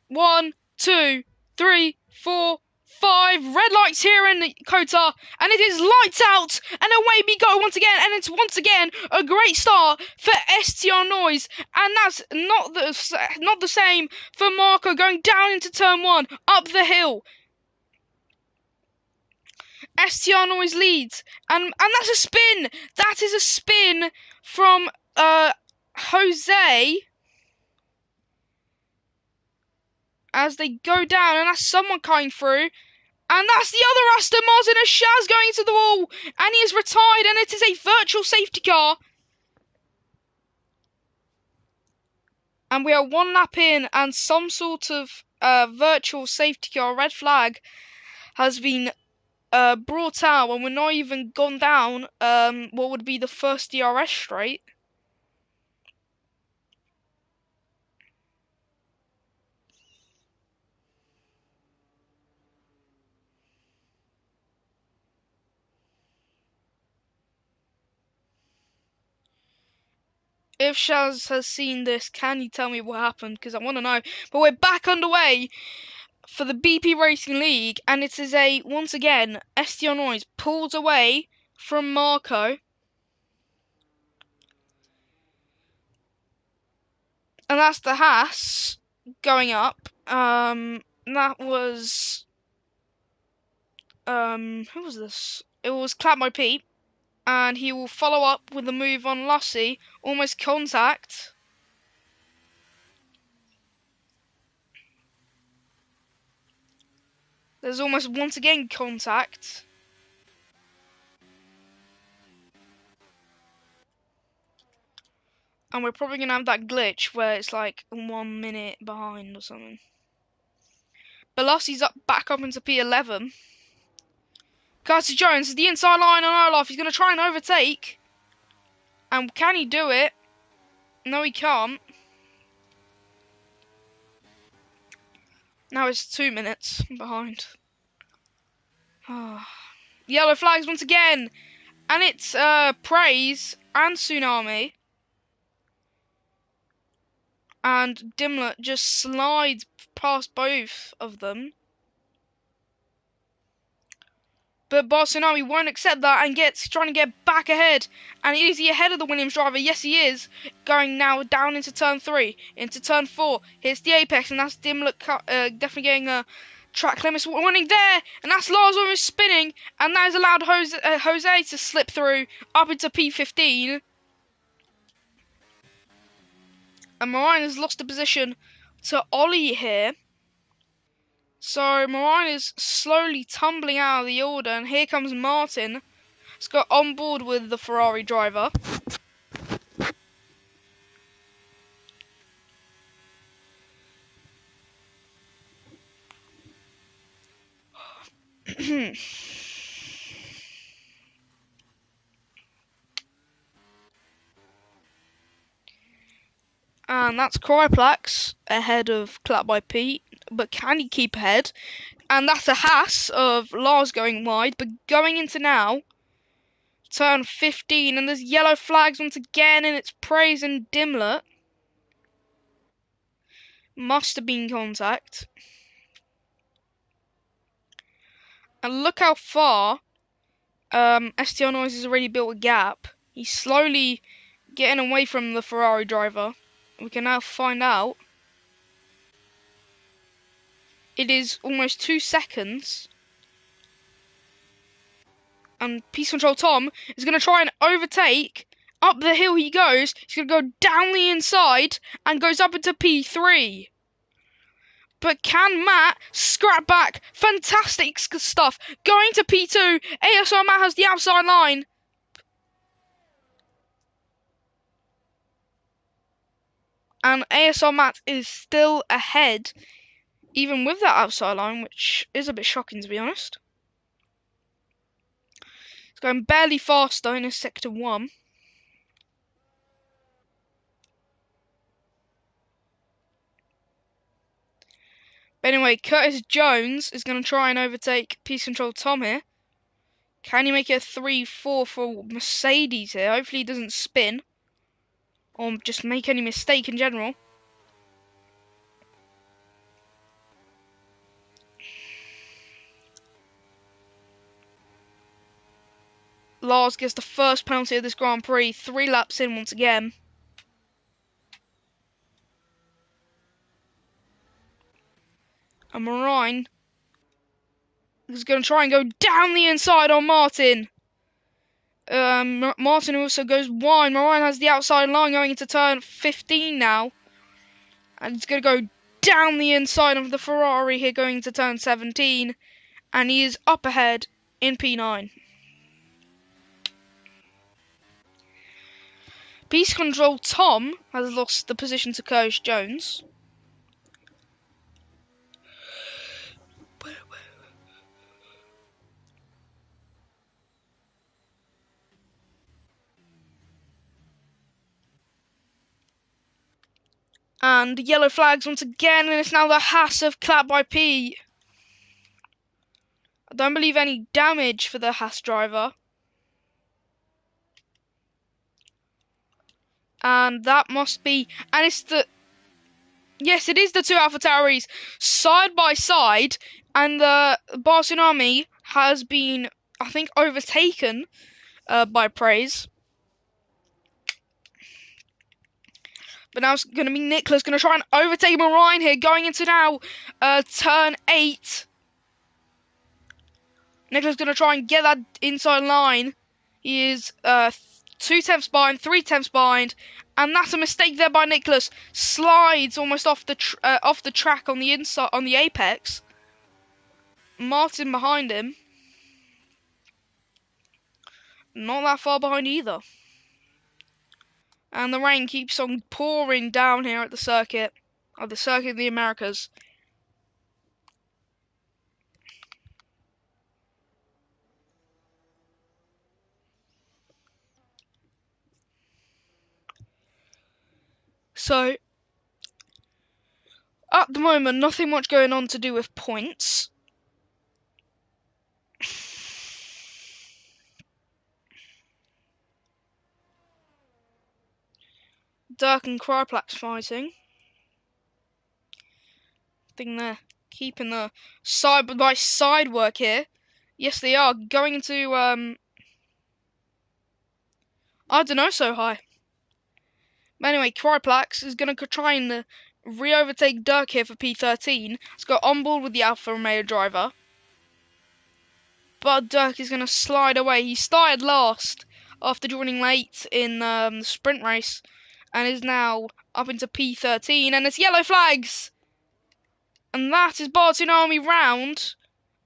1, 2, 3, 4, 5 red lights here in Qatar, and it is lights out, and away we go once again, and it's once again a great start for STR Noiz, and that's not the same for Marco going down into turn 1, up the hill. STR Noiz leads, and that's a spin. That is a spin from Jose as they go down, and that's someone coming through. And that's the other Aston Martin as Shaz going into the wall. And he is retired, and it is a virtual safety car. And we are one lap in, and some sort of virtual safety car red flag has been brought out, and we're not even gone down what would be the first DRS straight. If Shaz has seen this, can you tell me what happened? Because I want to know. But we're back underway for the BP Racing League, and it is once again, STR Noiz pulls away from Marco. And that's the Haas going up. That was who was this? It was Clap My Pete, and he will follow up with a move on Lussie, almost contact. There's almost once again contact. And we're probably going to have that glitch where it's like 1 minute behind or something. But Lussie's back up into P11. Curtis Jones is the inside line on Olaf. He's going to try and overtake. And can he do it? No, he can't. Now it's 2 minutes behind. Yellow flags once again. And it's Praise and Tsunami. And Dimlet just slides past both of them. But Tsunami won't accept that and trying to get back ahead. And is he ahead of the Williams driver? Yes, he is. Going now down into turn 3, into turn 4. Here's the apex, and that's Dimlet definitely getting a track limits warning there. And that's Lars almost spinning. And that has allowed Jose to slip through up into P15. And Moraine has lost the position to Ollie here. So Moraine is slowly tumbling out of the order, and here comes Martin. He's got on board with the Ferrari driver. And that's Cryplex ahead of Clap by Pete, but can he keep ahead? And that's a Haas of Lars going wide, but going into now, turn 15, and there's yellow flags once again, and it's Praise and Dimlet. Must have been contact. And look how far STR Noiz has already built a gap. He's slowly getting away from the Ferrari driver. We can now find out. It is almost 2 seconds. And Piste Control Tom is going to try and overtake. Up the hill he goes. He's going to go down the inside and goes up into P3. But can Matt scrap back? Fantastic stuff. Going to P2. ASR Matt has the outside line. And ASR Matt is still ahead, even with that outside line, which is a bit shocking to be honest. He's going barely faster in his sector 1. But anyway, Curtis Jones is going to try and overtake Piste Control Tom here. Can he make it a 3-4 for Mercedes here? Hopefully he doesn't spin. Or just make any mistake in general. Lars gets the first penalty of this Grand Prix. 3 laps in once again. And Marine is going to try and go down the inside on Martin. Martin also goes wide. Marine has the outside line going into turn 15 now. And he's going to go down the inside of the Ferrari here going into turn 17. And he is up ahead in P9. Piste Control Tom has lost the position to Curtis Jones. And yellow flags once again, and it's now the Haas of Clap by P. I don't believe any damage for the Haas driver. And that must be, and it's the, yes, it is the 2 AlphaTauris side by side, and the Barcelona has been, I think, overtaken by Praise. But now it's going to be Nicholas going to try and overtake Marine here, going into now turn 8. Nicholas going to try and get that inside line. He is 2 tenths behind, 3 tenths behind, and that's a mistake there by Nicholas. Slides almost off the track on the inside, on the apex. Martin behind him. Not that far behind either. And the rain keeps on pouring down here at the circuit of the Americas. So, at the moment, nothing much going on to do with points. Dirk and Kryplak's fighting. I think they're keeping the side-by-side work here. Yes, they are. Going into, I don't know, so high. But anyway, Kryplax is going to try and re-overtake Dirk here for P13. Let's go on board with the Alfa Romeo driver. But Dirk is going to slide away. He started last after joining late in the sprint race. And is now up into P13. And it's yellow flags! And that is Bartunami round.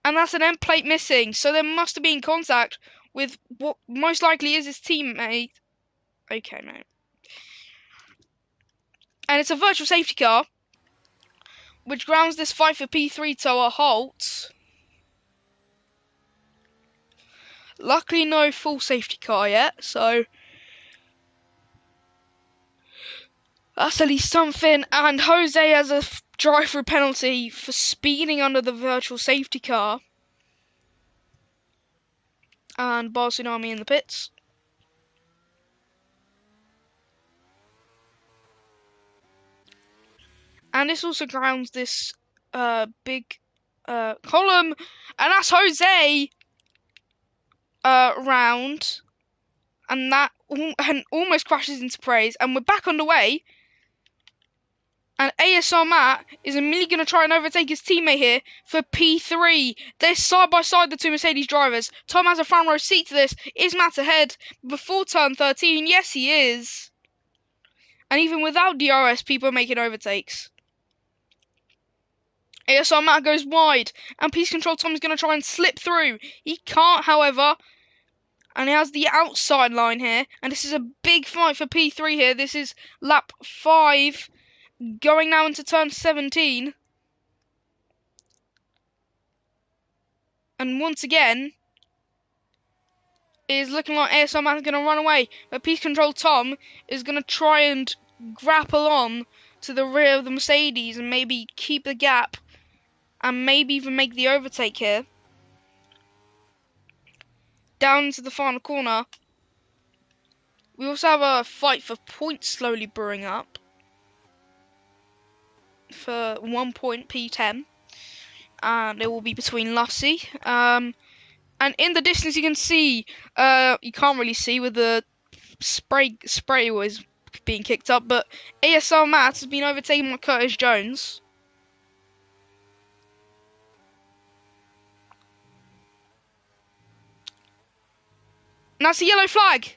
And that's an end plate missing. So there must have been contact with what most likely is his teammate. Okay, mate. And it's a virtual safety car, which grounds this fight for P3 to a halt. Luckily, no full safety car yet, so that's at least something. And Jose has a drive-through penalty for speeding under the virtual safety car. And Barsunami in the pits. And this also grounds this big column, and that's Jose round, and that almost crashes into Praise, and we're back underway. And ASR Matt is immediately going to try and overtake his teammate here for P3. They're side by side, the two Mercedes drivers. Tom has a front row seat to this. Is Matt ahead before turn 13? Yes, he is. And even without DRS, people are making overtakes. ASR Matt goes wide, and Peace Control Tom is going to try and slip through. He can't, however, and he has the outside line here. And this is a big fight for P3 here. This is lap 5, going now into turn 17. And once again, it is looking like ASR Matt is going to run away. But Peace Control Tom is going to try and grapple on to the rear of the Mercedes and maybe keep the gap. And maybe even make the overtake here. Down into the final corner. We also have a fight for points slowly brewing up. For 1 point P10. And it will be between Lussie. And in the distance you can see, you can't really see with the spray was being kicked up, but ASR Matt has been overtaken by Curtis Jones. And that's a yellow flag.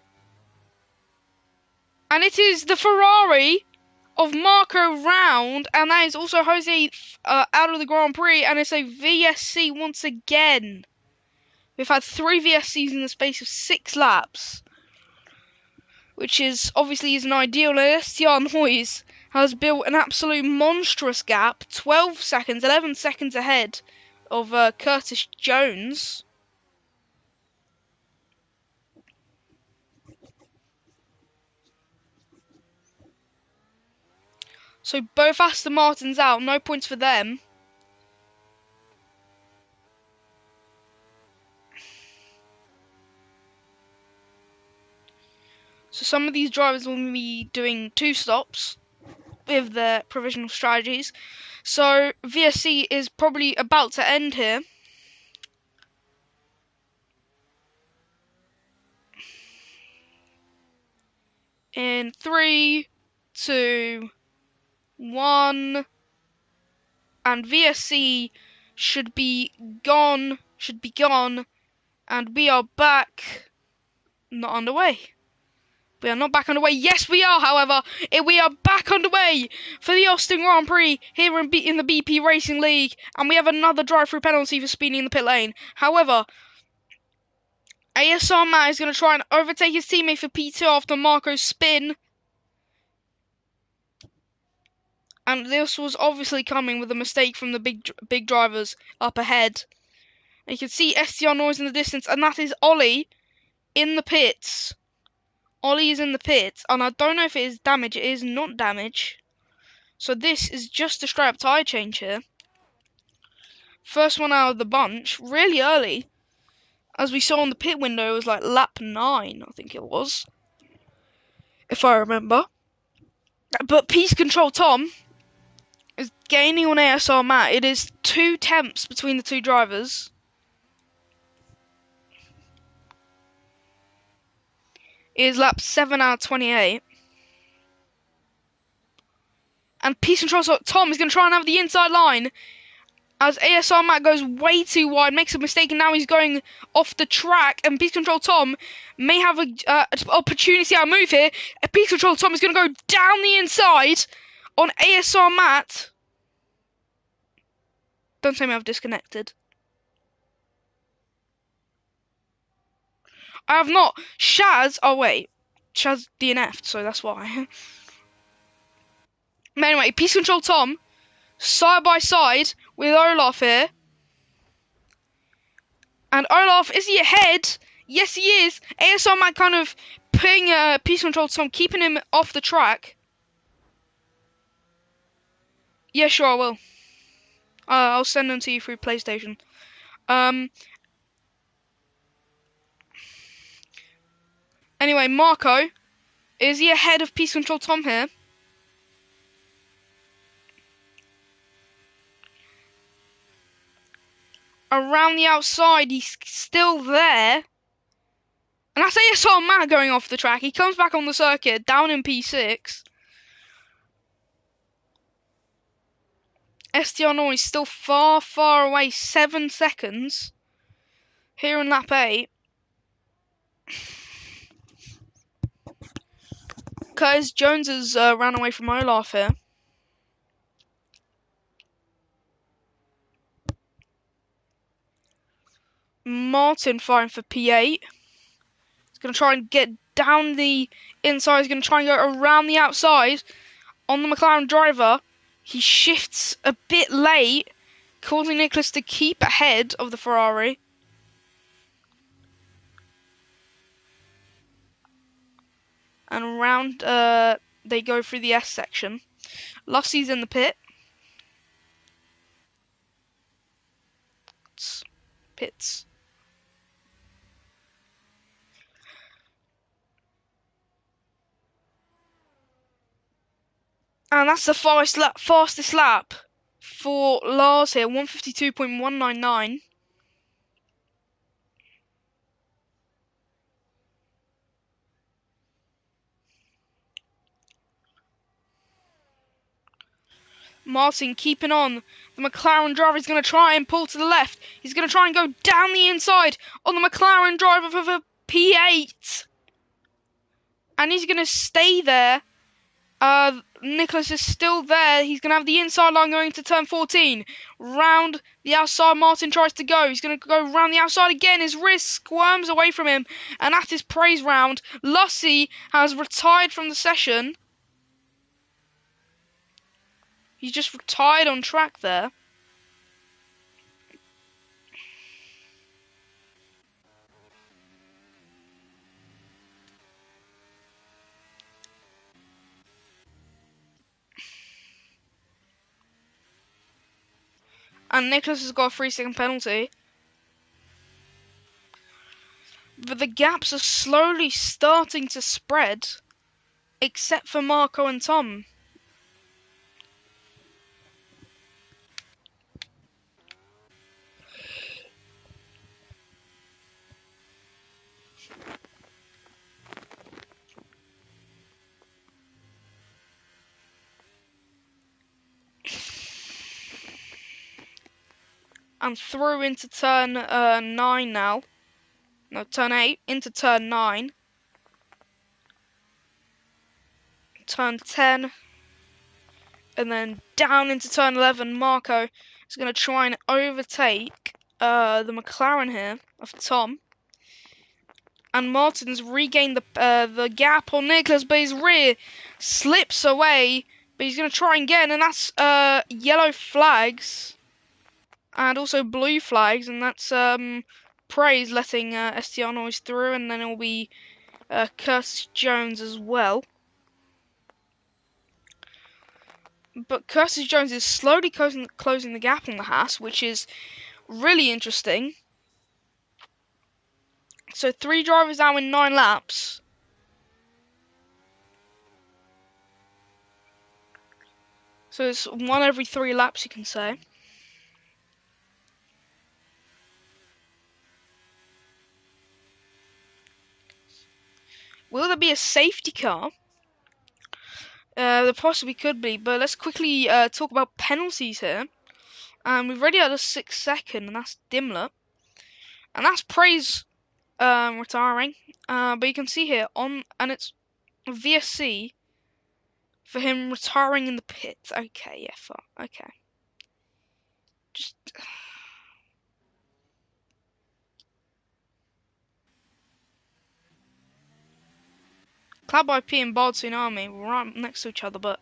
And it is the Ferrari of Marco Round, and that is also Jose out of the Grand Prix, and it's a VSC once again. We've had 3 VSCs in the space of 6 laps, which is obviously isn't ideal. And STR Noiz has built an absolute monstrous gap, 12 seconds, 11 seconds ahead of Curtis Jones. So both Aston Martins out, no points for them. So some of these drivers will be doing 2 stops with their provisional strategies. So VSC is probably about to end here. In 3, 2, 1, and VSC should be gone, and we are back, not underway. We are not back underway. Yes, we are, however. We are back underway for the Austin Grand Prix here in the BP Racing League, and we have another drive-through penalty for speeding in the pit lane. However, ASR Matt is going to try and overtake his teammate for P2 after Marco's spin. And this was obviously coming with a mistake from the big drivers up ahead. And you can see STR Noiz in the distance, and that is Ollie in the pits. Ollie is in the pits, and I don't know if it is damage. It is not damage. So this is just a straight up tyre change here. First one out of the bunch, really early. As we saw on the pit window, it was like lap 9, I think it was. If I remember. But Peace Control Tom is gaining on ASR Matt. It is 2 tenths between the 2 drivers. It is lap 7 out of 28. And Peace Control Tom is going to try and have the inside line. As ASR Matt goes way too wide, makes a mistake, and now he's going off the track. And Peace Control Tom may have an opportunity to move here. And Peace Control Tom is going to go down the inside on ASR Matt. Don't tell me I've disconnected. I have not. Shaz. Oh wait, Shaz DNF'd, so that's why. But anyway, Peace Control Tom, side by side with Olaf here. And Olaf, is he ahead? Yes, he is. ASR Matt kind of putting Peace Control Tom, keeping him off the track. Yeah, sure, I will. I'll send them to you through PlayStation. Anyway, Marco, is he ahead of Peace Control Tom here? Around the outside, he's still there. And that's ASR Matt going off the track. He comes back on the circuit, down in P6. STR Noiz still far, far away, 7 seconds. Here in lap 8. Curtis Jones has ran away from Olaf here. Martin fighting for P8. He's going to try and get down the inside. He's going to try and go around the outside on the McLaren driver. He shifts a bit late, causing Nicholas to keep ahead of the Ferrari. And around they go through the S section. Lussey's in the pit. Pits. And that's the fastest lap for Lars here, 152.199. Martin keeping on. The McLaren driver is going to try and pull to the left. He's going to try and go down the inside on the McLaren driver for the P8. And he's going to stay there. Nicholas is still there. He's going to have the inside line going to turn 14. Round the outside, Martin tries to go. He's going to go round the outside again. His wrist squirms away from him. And at his praise round, Lussey has retired from the session. He's just retired on track there. And Nicholas has got a 3-second penalty. But the gaps are slowly starting to spread, except for Marco and Tom. And through into turn 9 now. No, turn 8 into turn 9. Turn 10. And then down into turn 11. Marco is going to try and overtake the McLaren here of Tom. And Martin's regained the gap on Nicholas, but his rear slips away. But he's going to try again, and that's yellow flags. And also blue flags, and that's Praise letting STR Noiz through, and then it will be Curtis Jones as well. But Curtis Jones is slowly closing the gap on the Haas, which is really interesting. So 3 drivers now in 9 laps. So it's 1 every 3 laps, you can say. Will there be a safety car? There possibly could be, but let's quickly talk about penalties here. We've already had a 6 second, and that's Dimler. And that's Praise retiring. But you can see here, and it's VSC for him retiring in the pits. Okay, yeah, okay. Just... Cloud IP and Bard Tsunami were right next to each other, but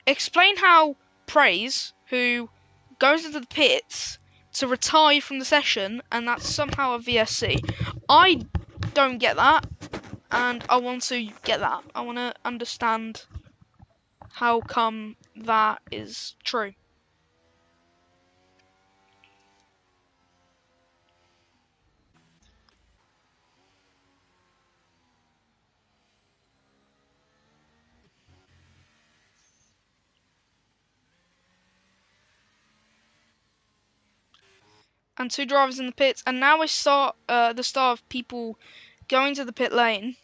explain how Praise, who goes into the pits to retire from the session, and that's somehow a VSC. I don't get that, and I want to get that. I want to understand how come that is true. And 2 drivers in the pits, and now we start the start of people going to the pit lane.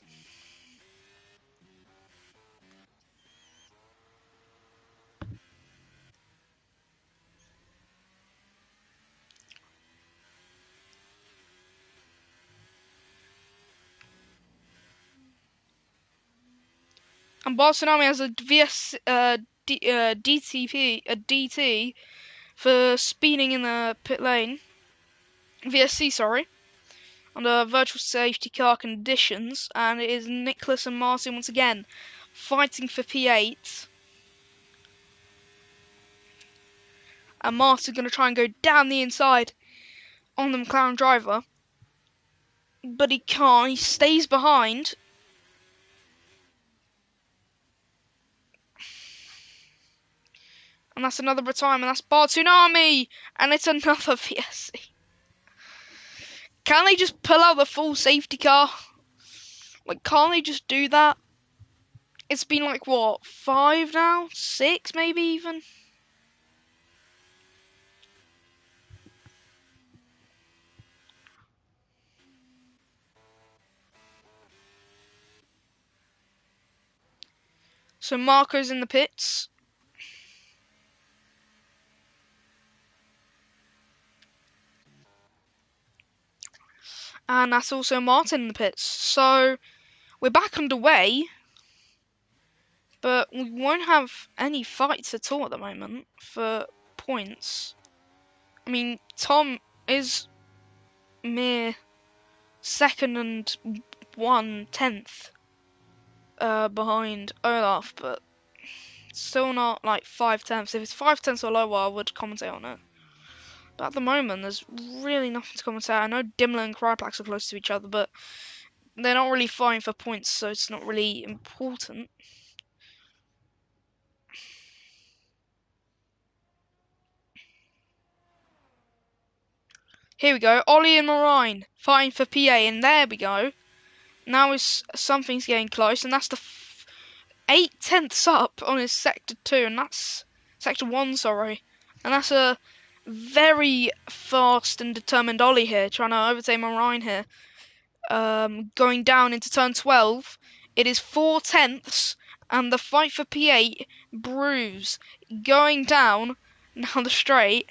And Barcelona has a DT for speeding in the pit lane. VSC, sorry. Under virtual safety car conditions, and it is Nicholas and Martin once again fighting for P8. And Martin's going to try and go down the inside on the McLaren driver, but he can't. He stays behind. And that's another retirement. That's Bartunami, and it's another VSC. Can they just pull out the full safety car? Like, can't they just do that? It's been like, what, 5 now? 6 maybe even? So Marco's in the pits. And that's also Martin in the pits. So we're back underway. But we won't have any fights at all at the moment for points. I mean, Tom is mere 2nd and 1/10 behind Olaf, but still not like 5/10. If it's 5/10 or lower, I would commentate on it. But at the moment, there's really nothing to commentate. I know Dimler and Kryplax are close to each other, but they're not really fighting for points, so it's not really important. Here we go, Ollie and Marine fighting for PA, and there we go. Now something's getting close, and that's the 8/10 up on his sector 2, and that's sector 1, sorry. And that's a very fast and determined Ollie here, trying to overtake Marine here. Going down into turn 12, it is 4/10, and the fight for P8 brews going down now the straight.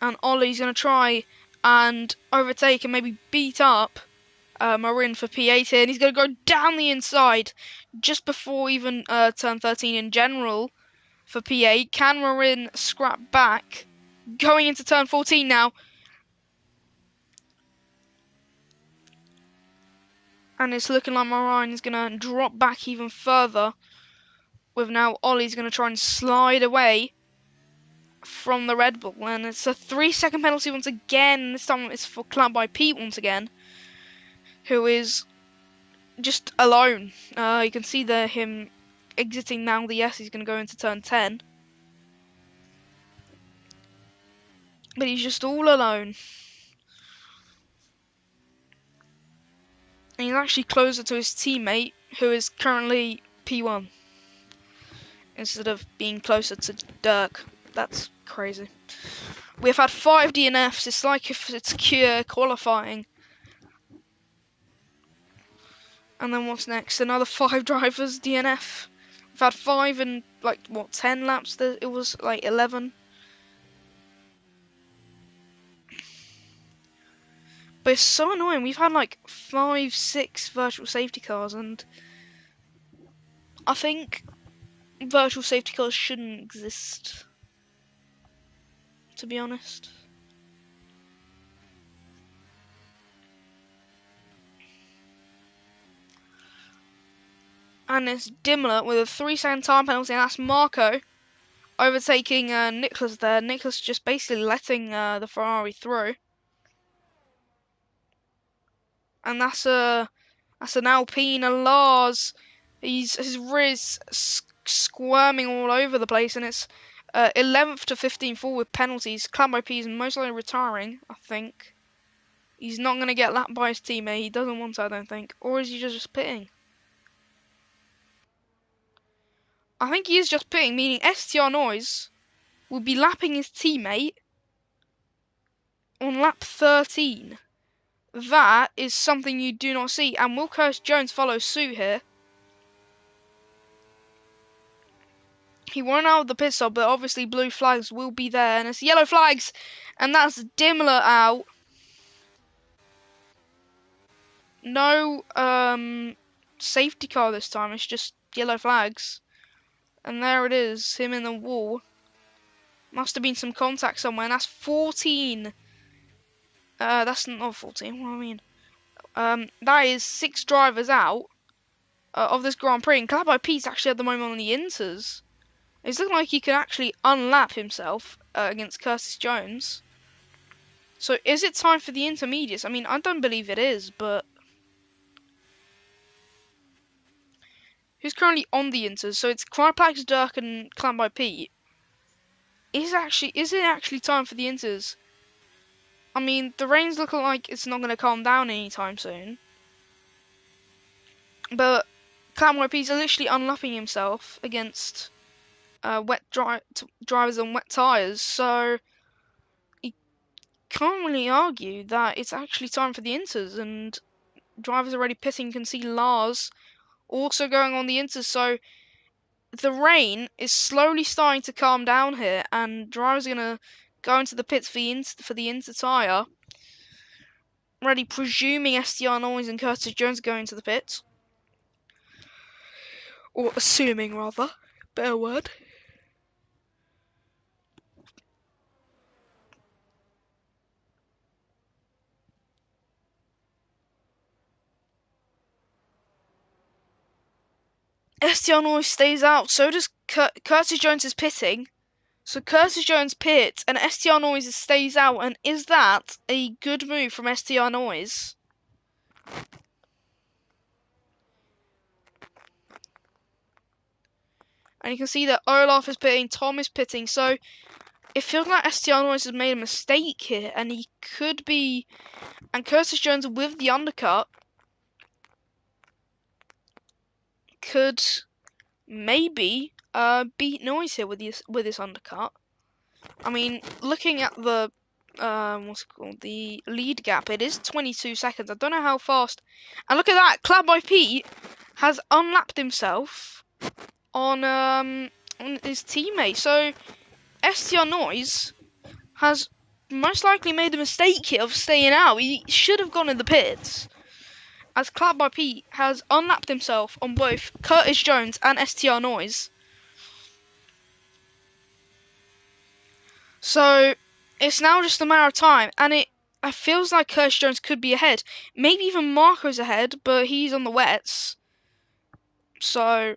And Ollie's going to try and overtake and maybe beat up Marin for P8 here. And he's going to go down the inside just before even turn 13 in general for P8. Can Marin scrap back? Going into turn 14 now. And it's looking like Marin is going to drop back even further. With now Ollie's going to try and slide away from the Red Bull, and it's a 3-second penalty once again. This time it's for Club by Pete once again, who is just alone. You can see there him exiting now the S. He's going to go into turn 10, but he's just all alone. And he's actually closer to his teammate, who is currently P1, instead of being closer to Dirk. That's crazy. We've had 5 DNFs. It's like if it's Cure qualifying. And then what's next? Another 5 drivers DNF. We've had 5 in like what 10 laps. It was like 11. But it's so annoying. We've had like 5, 6 virtual safety cars, and I think virtual safety cars shouldn't exist, to be honest. And it's Dimler with a 3-second time penalty, and that's Marco overtaking Nicholas there. Nicholas just basically letting the Ferrari through. And that's an Alpine, a Lars. His rear is squirming all over the place, and it's 11th to 15th all with penalties. Clambo P is most likely retiring, I think. He's not going to get lapped by his teammate. He doesn't want to, I don't think. Or is he just pitting? I think he is just pitting, meaning STR Noiz will be lapping his teammate on lap 13. That is something you do not see. And Will Curtis Jones follows suit here. He won't out of the pit stop, but obviously blue flags will be there. And it's yellow flags. And that's Dimler out. no safety car this time. It's just yellow flags. And there it is, him in the wall. Must have been some contact somewhere, and that's 14. That's not 14, what do I mean? That is 6 drivers out of this Grand Prix, and Calabo Pete's actually at the moment on the Inters. It's looking like he can actually unlap himself against Curtis Jones. So is it time for the intermediates? I mean, I don't believe it is, but who's currently on the Inters? So it's Crypax, Dirk, and Calabo Pete. Is it actually time for the Inters? I mean, the rain's looking like it's not going to calm down anytime soon. But Calabo Pete's literally unlapping himself against drivers on wet tyres, so you can't really argue that it's actually time for the Inters, and drivers already pitting. You can see Lars also going on the Inters, so the rain is slowly starting to calm down here, and drivers are going to go into the pits for the Inter tyre. Already presuming STR Noiz and Curtis Jones are going to the pits. Or assuming, rather. Better word. STR Noiz stays out, so does Curtis Jones is pitting. So Curtis Jones pits and STR Noiz stays out, and is that a good move from STR Noiz? And you can see that Olaf is pitting, Tom is pitting, so it feels like STR Noiz has made a mistake here, and he could be... And Curtis Jones with the undercut could maybe beat Noiz here with this undercut. I mean, looking at the what's it called, the lead gap, it is 22 seconds. I don't know how fast. And look at that, Calabo Pete has unlapped himself on his teammate. So STR Noiz has most likely made the mistake here of staying out. He should have gone in the pits, as Calabo Pete has unlapped himself on both Curtis Jones and STR Noiz. So it's now just a matter of time, and it feels like Curtis Jones could be ahead. Maybe even Marco's ahead, but he's on the wets. So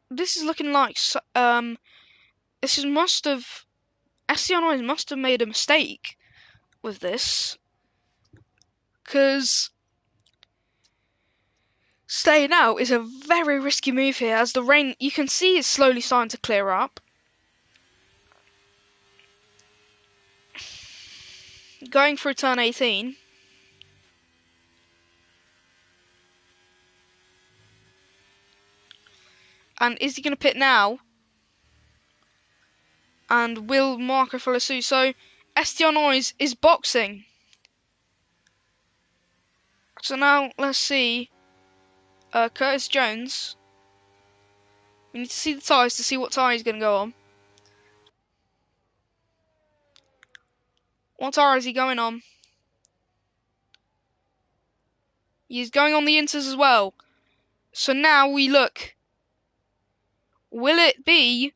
this is looking like STR Noiz must have made a mistake with this, because staying out is a very risky move here, as the rain, you can see, is slowly starting to clear up. Going through turn 18. And is he going to pit now? And will Marco follow suit? So STR Noiz is boxing. So now let's see. Curtis Jones. We need to see the tyres to see what tyre he's going to go on. What tyre is he going on? He's going on the Inters as well. So now we look. Will it be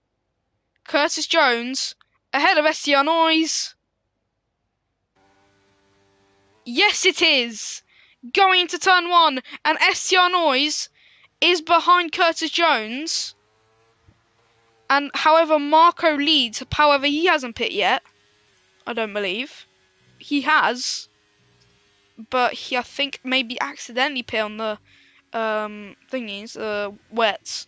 Curtis Jones ahead of STR Noiz? Yes, it is. Going into turn 1, and STR Noiz is behind Curtis Jones. And however, Marco leads. However, he hasn't pit yet. I don't believe. He has. But he, I think, maybe accidentally pit on the thingies, wets.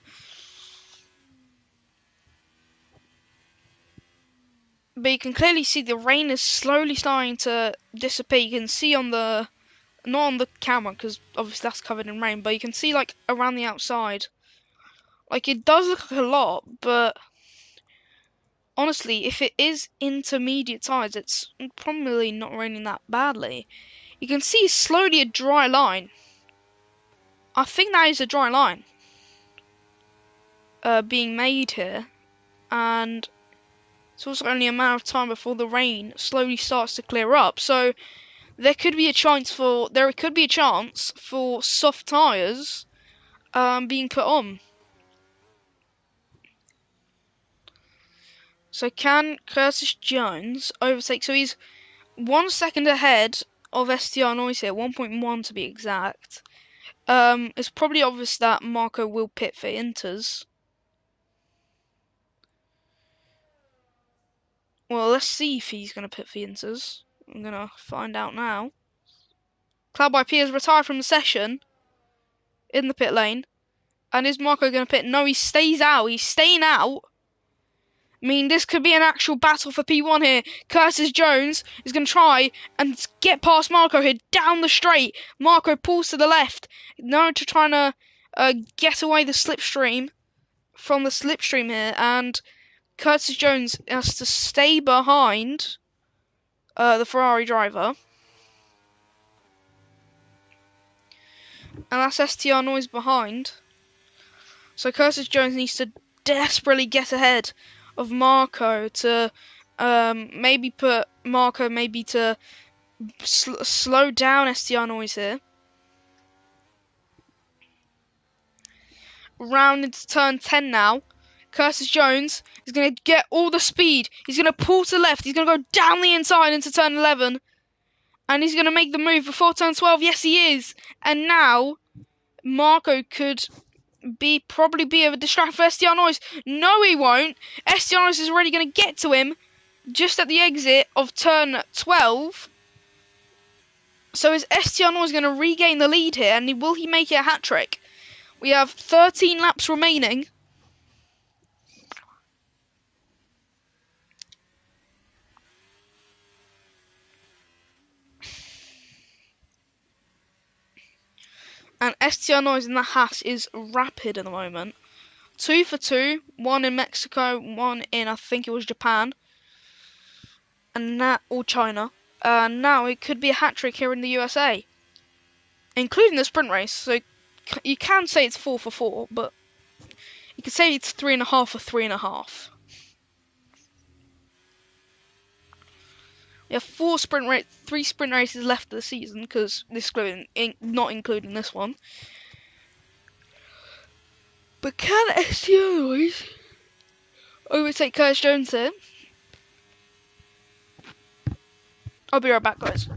But you can clearly see the rain is slowly starting to dissipate. You can see on the, not on the camera, because obviously that's covered in rain, but you can see like around the outside. Like it does look like a lot, but honestly, if it is intermediate tides, it's probably not raining that badly. You can see slowly a dry line. I think that is a dry line being made here, and it's also only a matter of time before the rain slowly starts to clear up. So there could be a chance for soft tyres being put on. So can Curtis Jones overtake? So he's 1 second ahead of STR Noiz here, 1.1 to be exact. It's probably obvious that Marco will pit for Inters. Well, let's see if he's going to pit for Inters. I'm going to find out now. Cloud by P has retired from the session in the pit lane. And is Marco going to pit? No, he stays out. He's staying out. I mean, this could be an actual battle for P1 here. Curtis Jones is going to try and get past Marco here down the straight. Marco pulls to the left. No, to try and get away the slipstream from the slipstream here. And Curtis Jones has to stay behind the Ferrari driver. And that's STR Noiz behind. So Curtis Jones needs to desperately get ahead of Marco to maybe put Marco to slow down STR Noiz here. Round into turn 10 now. Curtis Jones is going to get all the speed. He's going to pull to the left. He's going to go down the inside into turn 11. And he's going to make the move before turn 12. Yes, he is. And now Marco could probably be a distraction for STR Noiz. No, he won't. STR Noiz is already going to get to him just at the exit of turn 12. So is STR Noiz going to regain the lead here? And will he make it a hat trick? We have 13 laps remaining. And STR Noiz in the Haas is rapid at the moment. 2 for 2. 1 in Mexico, 1 in, I think it was Japan. And now, or China. Now it could be a hat trick here in the USA. Including the sprint race. So you can say it's 4 for 4, but you could say it's 3.5 for 3.5. We have 3 sprint races left of the season, because not including this one. But can STR Noiz overtake Curtis Jones here? I'll be right back, guys.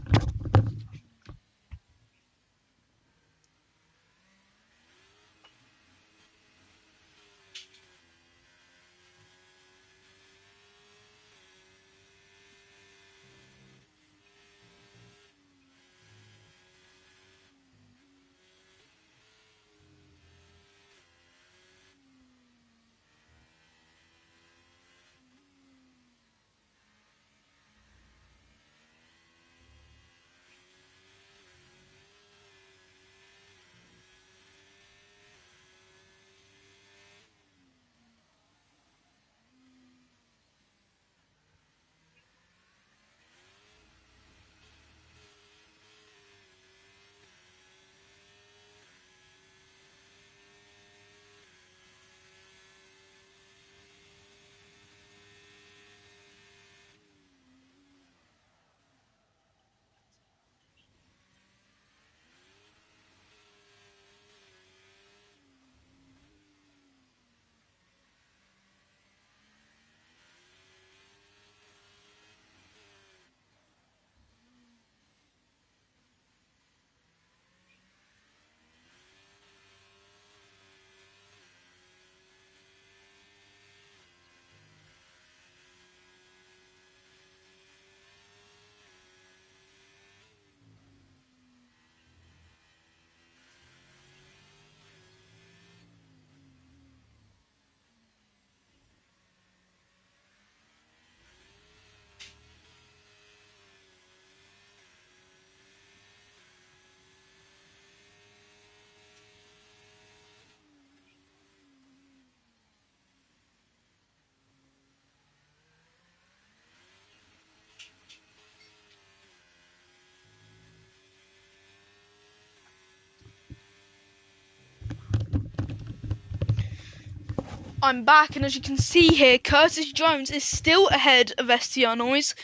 I'm back, and as you can see here, Curtis Jones is still ahead of STR Noiz.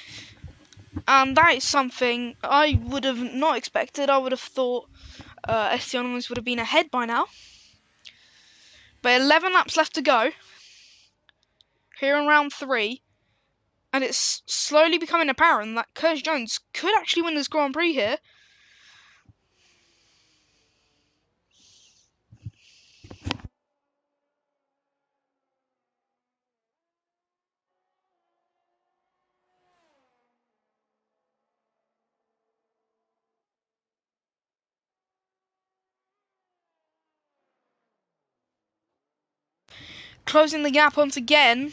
And that is something I would have not expected. I would have thought STR Noiz would have been ahead by now. But 11 laps left to go here in round 3, and it's slowly becoming apparent that Curtis Jones could actually win this Grand Prix here. Closing the gap once again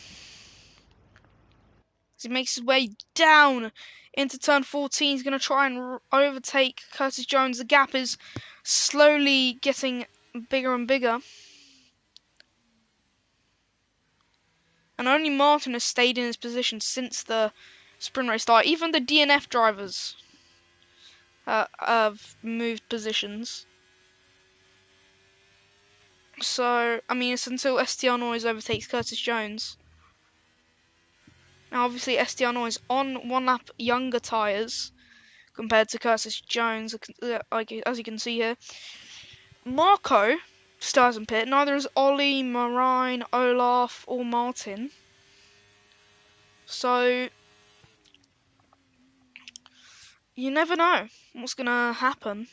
as he makes his way down into turn 14. He's going to try and overtake Curtis Jones. The gap is slowly getting bigger and bigger. And only Martin has stayed in his position since the sprint race start. Even the DNF drivers have moved positions. So, I mean, it's until STR Noiz overtakes Curtis Jones. Now, obviously, STR Noiz on 1 lap younger tyres compared to Curtis Jones, as you can see here. Marco stars in pit. Neither is Ollie, Marine, Olaf, or Martin. So, you never know what's going to happen.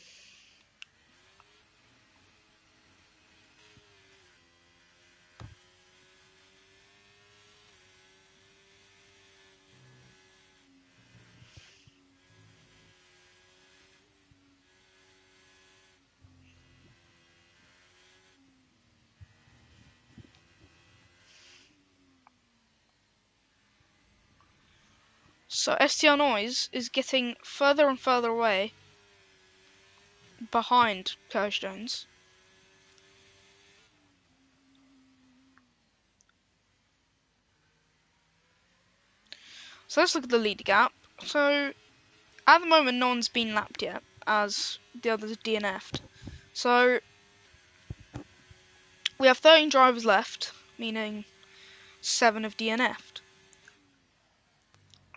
So STR Noiz is getting further and further away behind Curtis Jones. So let's look at the lead gap. So at the moment, no one's been lapped yet, as the others are DNF'd. So we have 13 drivers left, meaning 7 have DNF'd.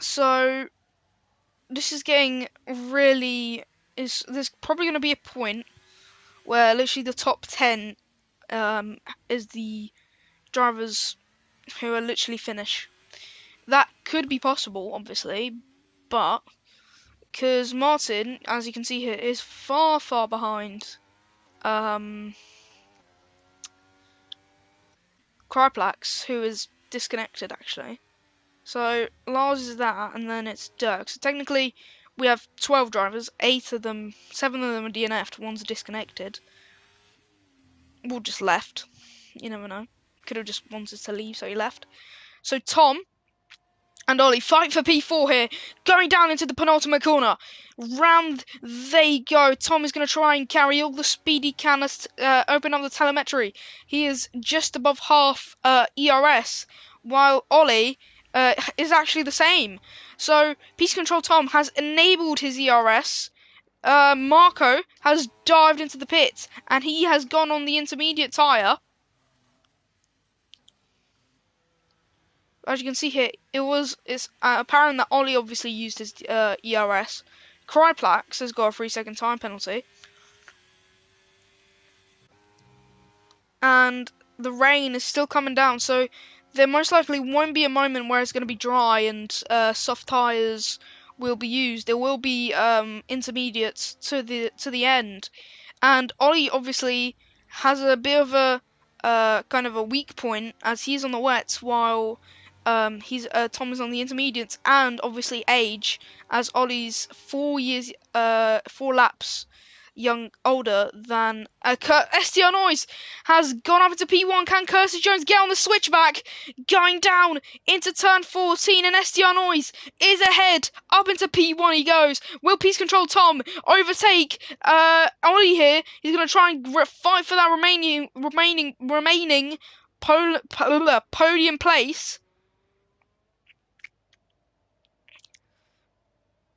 So this is getting really... There's probably going to be a point where literally the top 10 is the drivers who are literally finish. That could be possible, obviously, but because Martin, as you can see here, is far, far behind Cryplax, who is disconnected actually. So Lars is that, and then it's Dirk. So technically, we have 12 drivers. 7 of them are DNF'd. One's disconnected. Well, just left. You never know. Could have just wanted to leave, so he left. So Tom and Ollie fight for P4 here, going down into the penultimate corner. Round they go. Tom is going to try and carry all the speed he can, open up the telemetry. He is just above half ERS, while Ollie is actually the same. So Peace Control Tom has enabled his ERS. Marco has dived into the pits, and he has gone on the intermediate tyre. As you can see here, it's apparent that Ollie obviously used his ERS. Cryplax has got a 3-second time penalty. And the rain is still coming down, so there most likely won't be a moment where it's going to be dry and soft tyres will be used. There will be intermediates to the end. And Ollie obviously has a bit of a kind of a weak point as he's on the wets while Tom is on the intermediates, and obviously age as Ollie's 4 laps older than STR Noiz has gone up into P1. Can Curtis Jones get on the switchback? Going down into turn 14, and STR Noiz is ahead. Up into P1 he goes. Will Peace Control Tom overtake Ollie here? He's going to try and fight for that remaining podium place.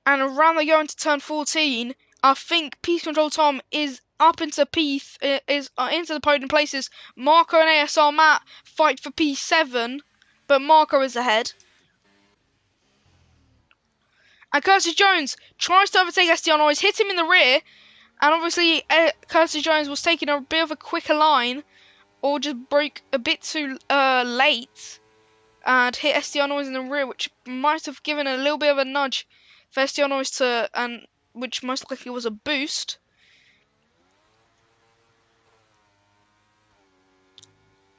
And around they go into turn 14. I think Peace Control Tom is up into into the podium places. Marco and ASR Matt fight for P7, but Marco is ahead. And Curtis Jones tries to overtake Esteban Noiz, hit him in the rear, and obviously Curtis Jones was taking a bit of a quicker line, or just broke a bit too late, and hit Esteban Noiz in the rear, which might have given a little bit of a nudge for Esteban Noiz to, and which most likely was a boost.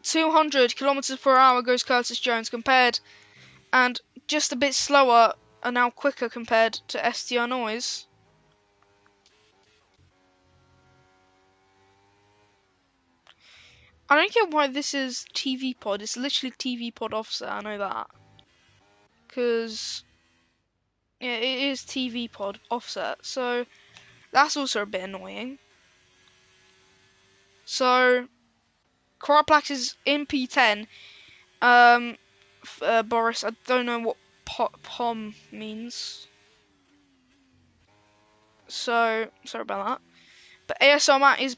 200 kilometers per hour goes Curtis Jones compared, and just a bit slower and now quicker compared to Esteban Noiz. I don't get why this is TV pod. It's literally TV pod offset. I know that. Because, yeah, it is TV pod offset. So, that's also a bit annoying. So, Coroplax is in P10. Boris, I don't know what POM means. So, sorry about that. But ASR Matt is.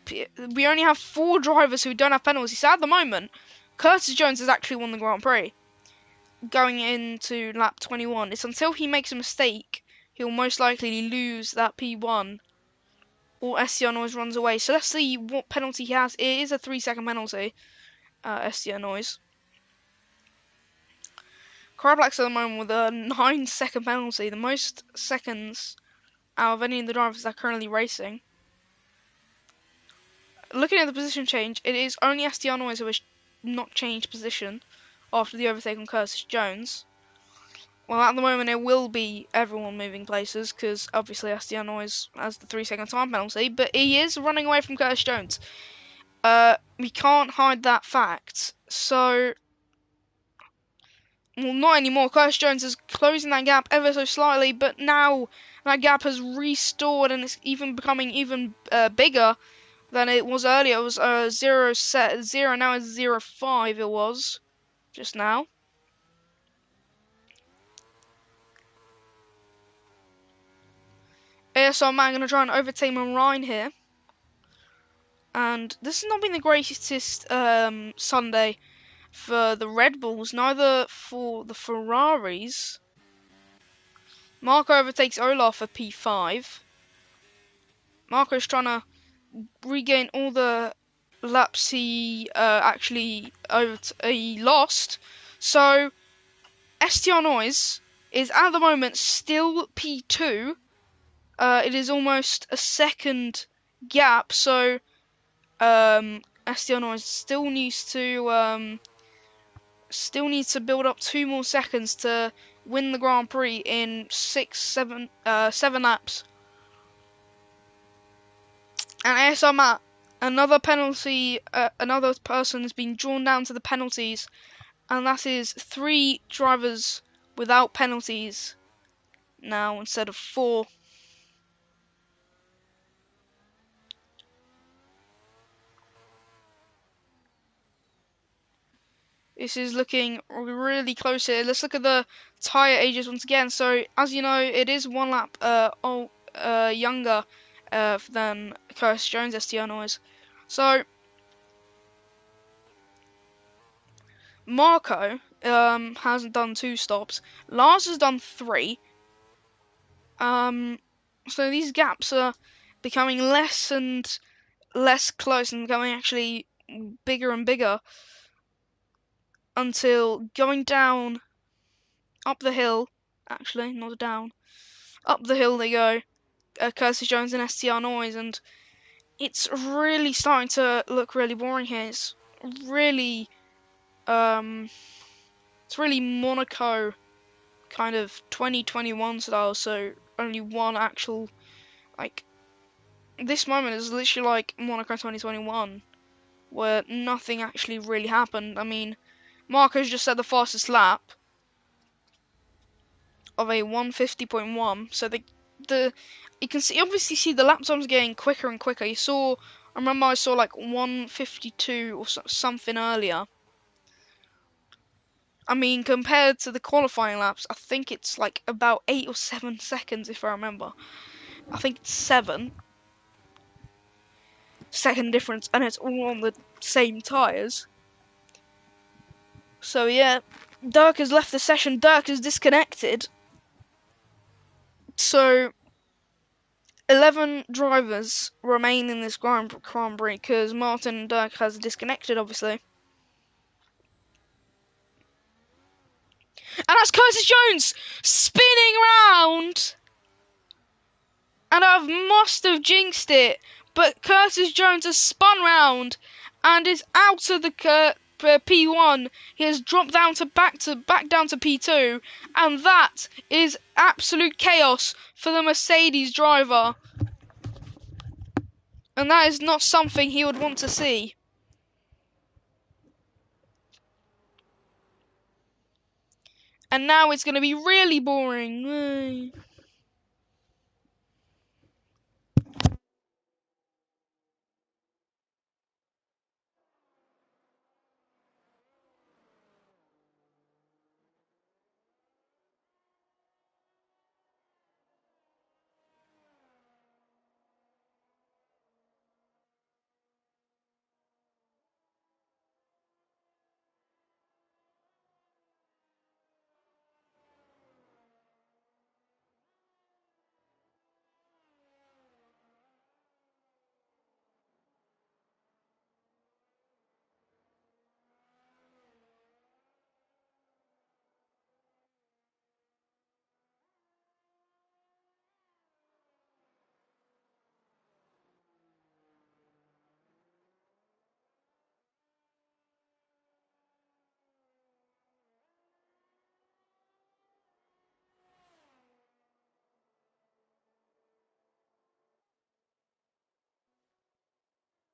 We only have 4 drivers who don't have penalties. So at the moment, Curtis Jones has actually won the Grand Prix going into lap 21. It's until he makes a mistake, he'll most likely lose that P1 or Esteban Noiz runs away. So let's see what penalty he has. It is a 3-second penalty, Esteban Noiz. Carablax at the moment with a 9-second penalty, the most seconds out of any of the drivers that are currently racing. Looking at the position change, it is only Esteban Noiz who has not changed position after the overtake on Curtis Jones. Well, at the moment, it will be everyone moving places because obviously Esteban Noiz has the 3-second time penalty, but he is running away from Curtis Jones. We can't hide that fact. So, well, not anymore. Curtis Jones is closing that gap ever so slightly, but now that gap has restored and it's even becoming even bigger than it was earlier. It was 0, now it's 0.5 it was just now. ASR Man going to try and overtake Marine here. And this has not been the greatest Sunday for the Red Bulls, neither for the Ferraris. Marco overtakes Olaf for P5. Marco's trying to regain all the laps he actually he lost. So Esteban Noiz is at the moment still P2. It is almost a second gap, so Esteban Noiz still needs to build up 2 more seconds to win the Grand Prix in 7 laps. And ASR Matt, another penalty, another person has been drawn down to the penalties, and that is 3 drivers without penalties now instead of 4. This is looking really close here. Let's look at the tyre ages once again. So, as you know, it is 1 lap younger than Curtis Jones, Esteban Noiz. So, Marco hasn't done 2 stops. Lars has done 3. So these gaps are becoming less and less close and becoming actually bigger and bigger until going down up the hill. Actually, not down. Up the hill they go. Curtis Jones and Esteban Noiz, and it's really starting to look really boring here. It's really Monaco kind of 2021 style, so only one actual, like, this moment is literally like Monaco 2021, where nothing actually really happened. I mean, Marco's just set the fastest lap of a 150.1, so you can obviously see the lap times getting quicker and quicker. I remember I saw like 152 or something earlier. I mean, compared to the qualifying laps, I think it's like about 8 or 7 seconds if I remember. I think it's 7 second difference, and it's all on the same tyres. So yeah, Dirk has left the session. Dirk is disconnected. So 11 drivers remain in this Grand Prix because Martin Dirk has disconnected, obviously. And that's Curtis Jones spinning round. And I must have jinxed it, but Curtis Jones has spun round and is out of the P1. He has dropped down to back down to P2, and that is absolute chaos for the Mercedes driver. And that is not something he would want to see. And now it's going to be really boring.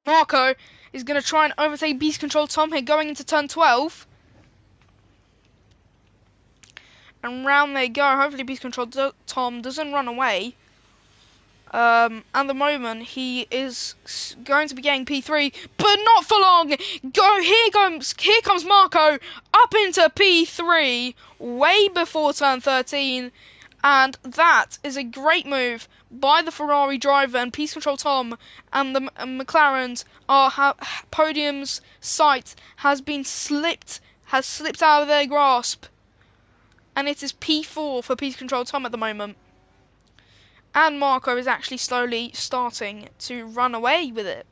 Marco is going to try and overtake Beast Control Tom here going into turn 12. And round they go. Hopefully Beast Control Tom doesn't run away. At the moment, he is going to be getting P3, but not for long. Here comes Marco up into P3 way before turn 13, and that is a great move by the Ferrari driver and Peace Control Tom, and the McLarens podium's sight has slipped out of their grasp, and it is P4 for Peace Control Tom at the moment. And Marco is actually slowly starting to run away with it.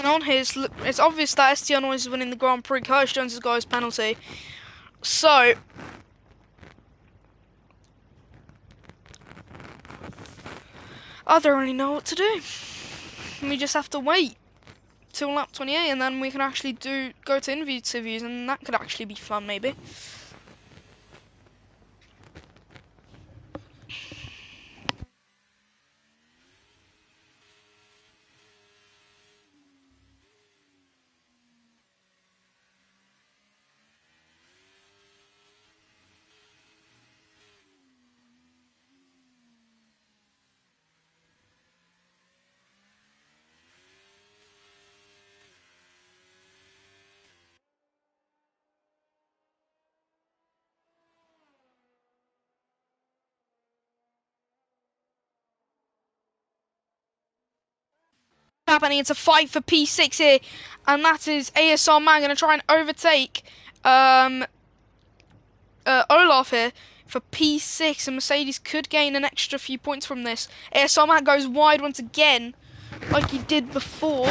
on here, it's obvious that STR Noiz is winning the Grand Prix. Curtis Jones has got his penalty. So, I don't really know what to do. We just have to wait till lap 28 and then we can actually go to interviews and that could actually be fun maybe. Happening, it's a fight for P6 here, and that is ASR Man going to try and overtake Olaf here for P6, and Mercedes could gain an extra few points from this. ASR Man goes wide once again, like he did before.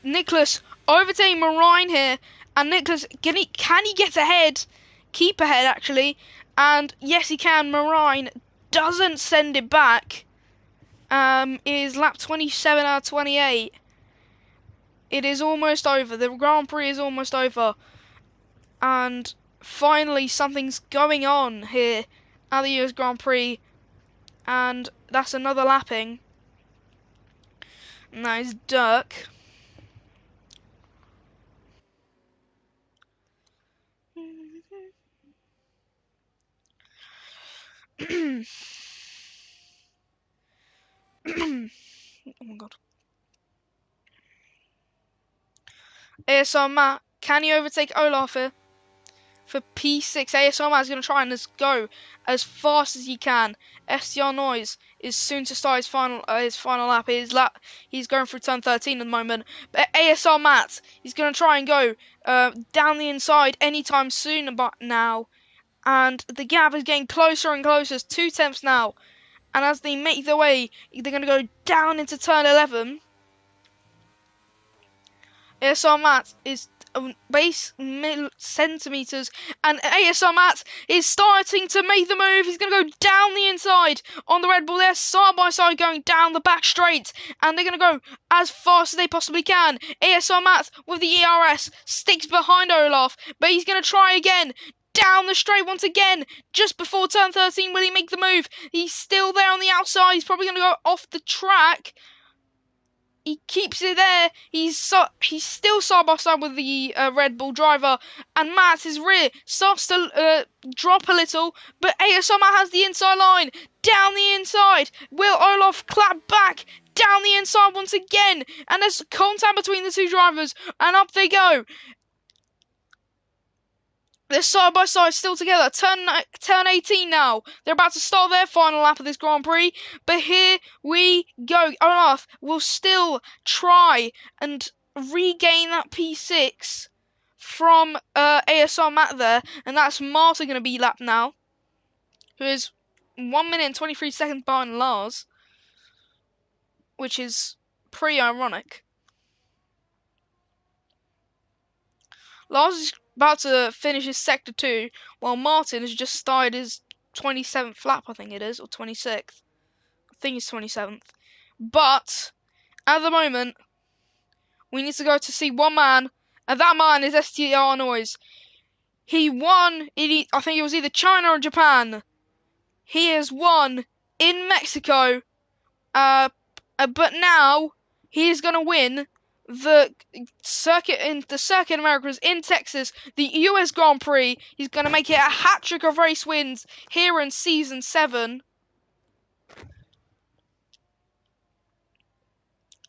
Nicholas overtaking Marine here, and Nicholas, can he get ahead? Keep ahead, actually. And yes, he can. Marine doesn't send it back. Is lap 27 out of 28. It is almost over. The Grand Prix is almost over. And finally, something's going on here at the US Grand Prix. And that's another lapping. And that is Dirk. Oh my god. ASR Matt, can he overtake Olaf here? For P6, ASR Matt is going to try and just go as fast as he can. STR Noiz is soon to start his final lap. He's going through turn 13 at the moment. But ASR Matt, he's going to try and go down the inside anytime soon but now. And the gap is getting closer and closer. It's 2 tenths now. And as they make their way, they're going to go down into turn 11. ASR Matt is base centimeters, and ASR Matt is starting to make the move. He's going to go down the inside on the Red Bull. They're side by side going down the back straight, and they're going to go as fast as they possibly can. ASR Matt with the ERS sticks behind Olaf, but he's going to try again. Down the straight once again, just before turn 13. Will he make the move? He's still there on the outside. He's probably going to go off the track. He keeps it there. He's still side by side with the Red Bull driver, and Matt, his rear, starts to drop a little, but ASR Matt has the inside line. Down the inside. Will Olaf clap back? Down the inside once again, and there's contact between the two drivers, and up they go. They're side by side still together. Turn 18 now. They're about to start their final lap of this Grand Prix. But here we go. Olaf will still try and regain that P6 from ASR Matt there. And that's Marta going to be lapped now. Who is 1 minute and 23 seconds behind Lars. Which is pretty ironic. Lars is about to finish his sector 2, while Martin has just started his 27th lap, I think it is, or 26th. I think it's 27th. But at the moment, we need to go to see one man, and that man is STR Noiz. He won, I think it was either China or Japan. He has won in Mexico, but now he is going to win the circuit Americas in Texas, the US Grand Prix. He's going to make it a hat-trick of race wins here in season 7.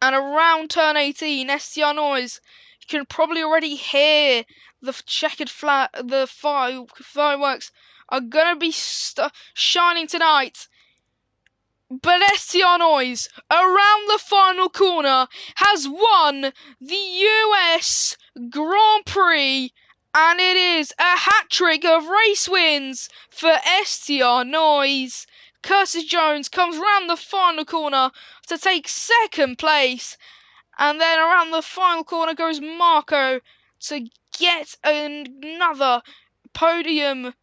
And around turn 18, STR Noiz, you can probably already hear the checkered flag, the fireworks are going to be shining tonight. But STR Noiz, around the final corner, has won the US Grand Prix, and it is a hat-trick of race wins for STR Noiz. Curtis Jones comes round the final corner to take second place. And then around the final corner goes Marco to get another podium.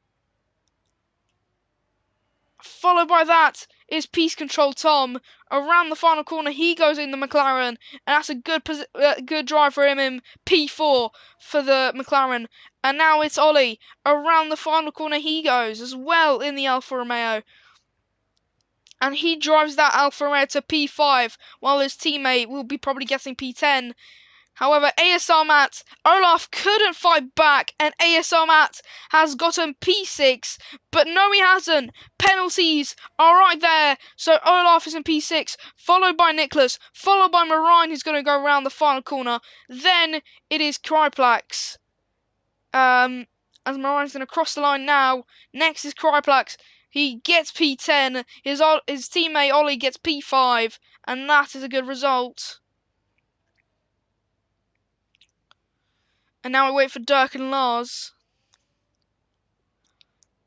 Followed by that is Peace Control Tom. Around the final corner, he goes in the McLaren, and that's a good drive for him in P4 for the McLaren. And now it's Ollie. Around the final corner, he goes as well in the Alfa Romeo. And he drives that Alfa Romeo to P5, while his teammate will be probably getting P10. However, ASR Matt, Olaf couldn't fight back, and ASR Matt has gotten P6, but no he hasn't. Penalties are right there, so Olaf is in P6, followed by Nicholas, followed by Marine, who's going to go around the final corner. Then it is Kryplax. As Marine's going to cross the line now. Next is Kryplax. He gets P10, his teammate Ollie gets P5, and that is a good result. And now we wait for Dirk and Lars.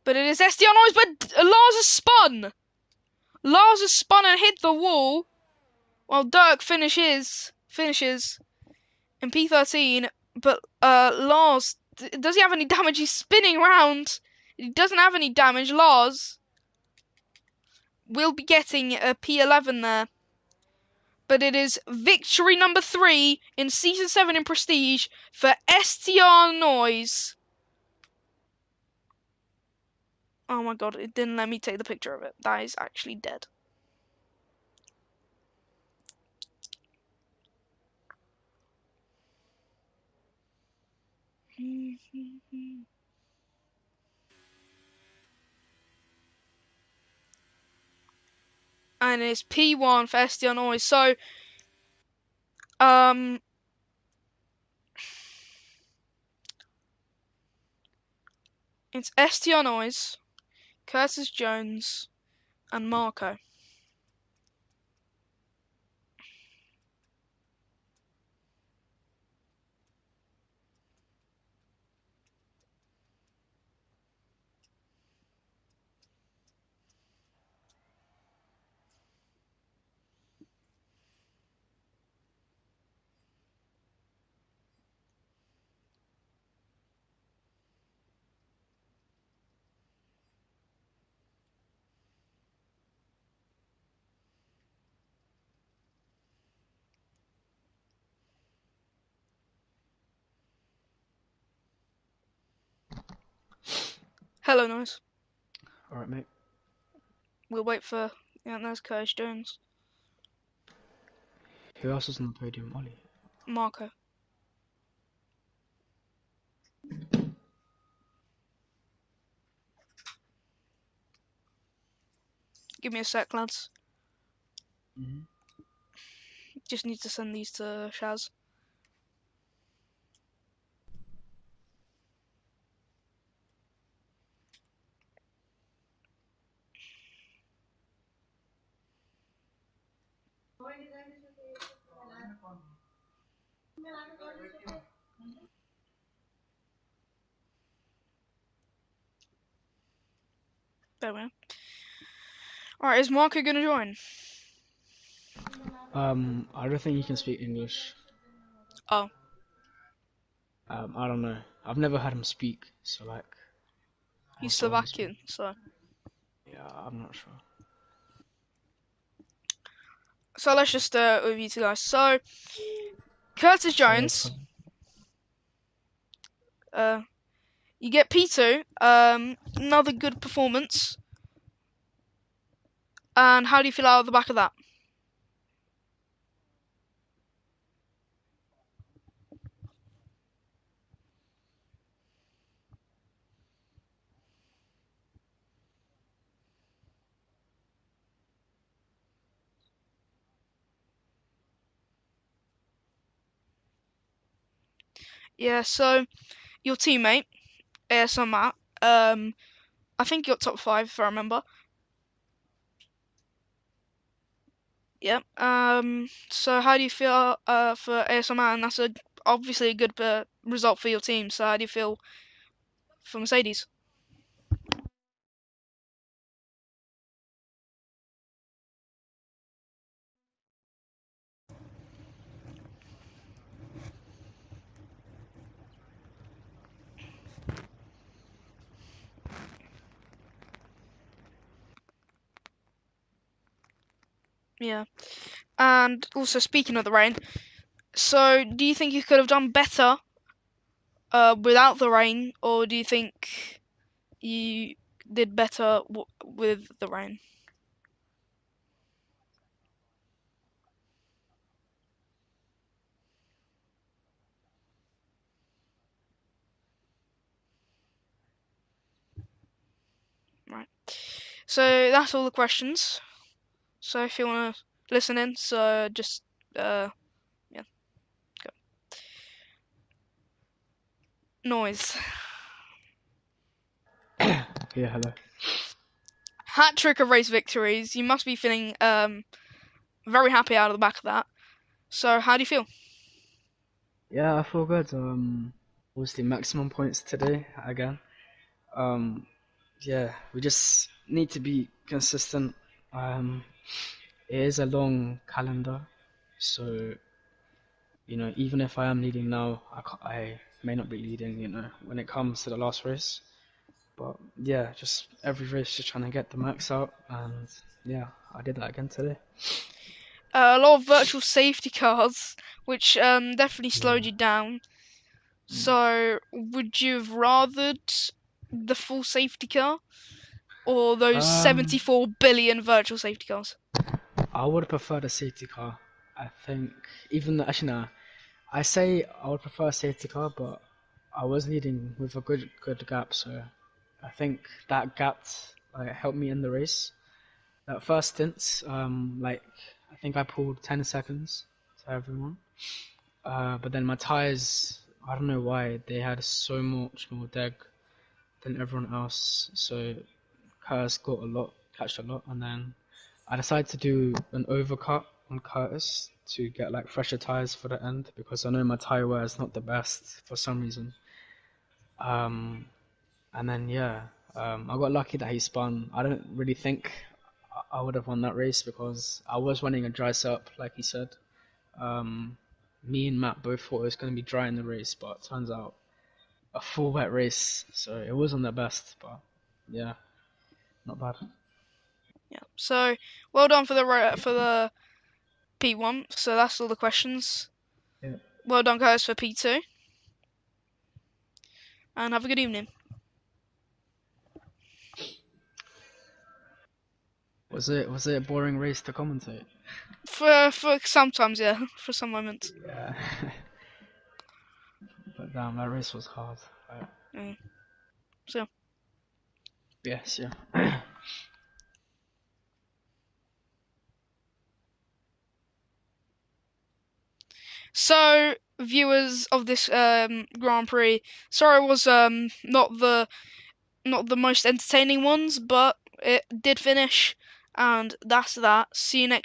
But it is SDR Noiz, but Lars has spun! Lars has spun and hit the wall, while Dirk finishes in P13. But Lars, does he have any damage? He's spinning around. He doesn't have any damage. Lars will be getting a P11 there. But it is victory number 3 in Season 7 in Prestige for STR Noiz. Oh my god, it didn't let me take the picture of it. That is actually dead. And it's P1 for SDR Noiz. So, it's SDR Noiz, Curtis Jones, and Marco. Hello, Noiz.
Alright, mate.
We'll wait for... Yeah, there's Curtis Jones.
Who else is on the podium? Ollie.
Marco. Give me a sec, lads. Just need to send these to Shaz. There we are. Alright, is Marco gonna join?
I don't think he can speak English.
Oh.
I don't know. I've never heard him speak, so like.
He's
what's the honest
Slovakian, so...
Yeah, I'm not sure.
So let's just review to guys. So, Curtis Jones... you get P2, another good performance. And how do you feel out of the back of that? Yeah, so your teammate, ASM Matt, I think you're top 5 if I remember. Yep. So how do you feel for ASM Matt? And that's obviously a good result for your team. So how do you feel for Mercedes? Yeah. And also, speaking of the rain, so do you think you could have done better without the rain, or do you think you did better with the rain? Right. So that's all the questions. So if you want to listen in, so just yeah, go. Noiz.
Yeah, hello.
Hat trick of race victories. You must be feeling very happy out of the back of that. So how do you feel?
Yeah, I feel good. Obviously maximum points today again. Um, yeah, we just need to be consistent. Um, it is a long calendar, so even if I am leading now, I may not be leading. When it comes to the last race. But yeah, just every race, just trying to get the max out, and yeah, I did that again today.
A lot of virtual safety cars, which definitely slowed
Yeah.
you down.
Mm.
So would you have rathered the full safety car or those
Um,
74 billion virtual safety cars?
I would prefer the safety car. I think even though, actually, no, I say I would prefer a safety car, but I was leading with a good gap, so I think that gap helped me in the race. That first stint, I think I pulled 10 seconds to everyone. But then my tires, I don't know why, they had so much more deg than everyone else. So Curtis catched a lot, and then I decided to do an overcut on Curtis to get like fresher tires for the end because I know my tire wear is not the best for some reason. Um, and then yeah, I got lucky that he spun. I don't really think I would have won that race because I was running a dry setup, like he said. Um, Me and Matt both thought it was going to be dry in the race, but it turns out a full wet race, so it wasn't the best, but yeah, not bad.
Yeah. So well done for the P1. So that's all the questions.
Yeah.
Well done, guys, for P2, and have a good evening.
Was it a boring race to commentate?
For sometimes, yeah, for some moments.
Yeah. But damn, that race was hard.
Mm. So
Yes, yeah.
so viewers of this Grand Prix, sorry it was not the most entertaining ones, but it did finish, and that's that. See you next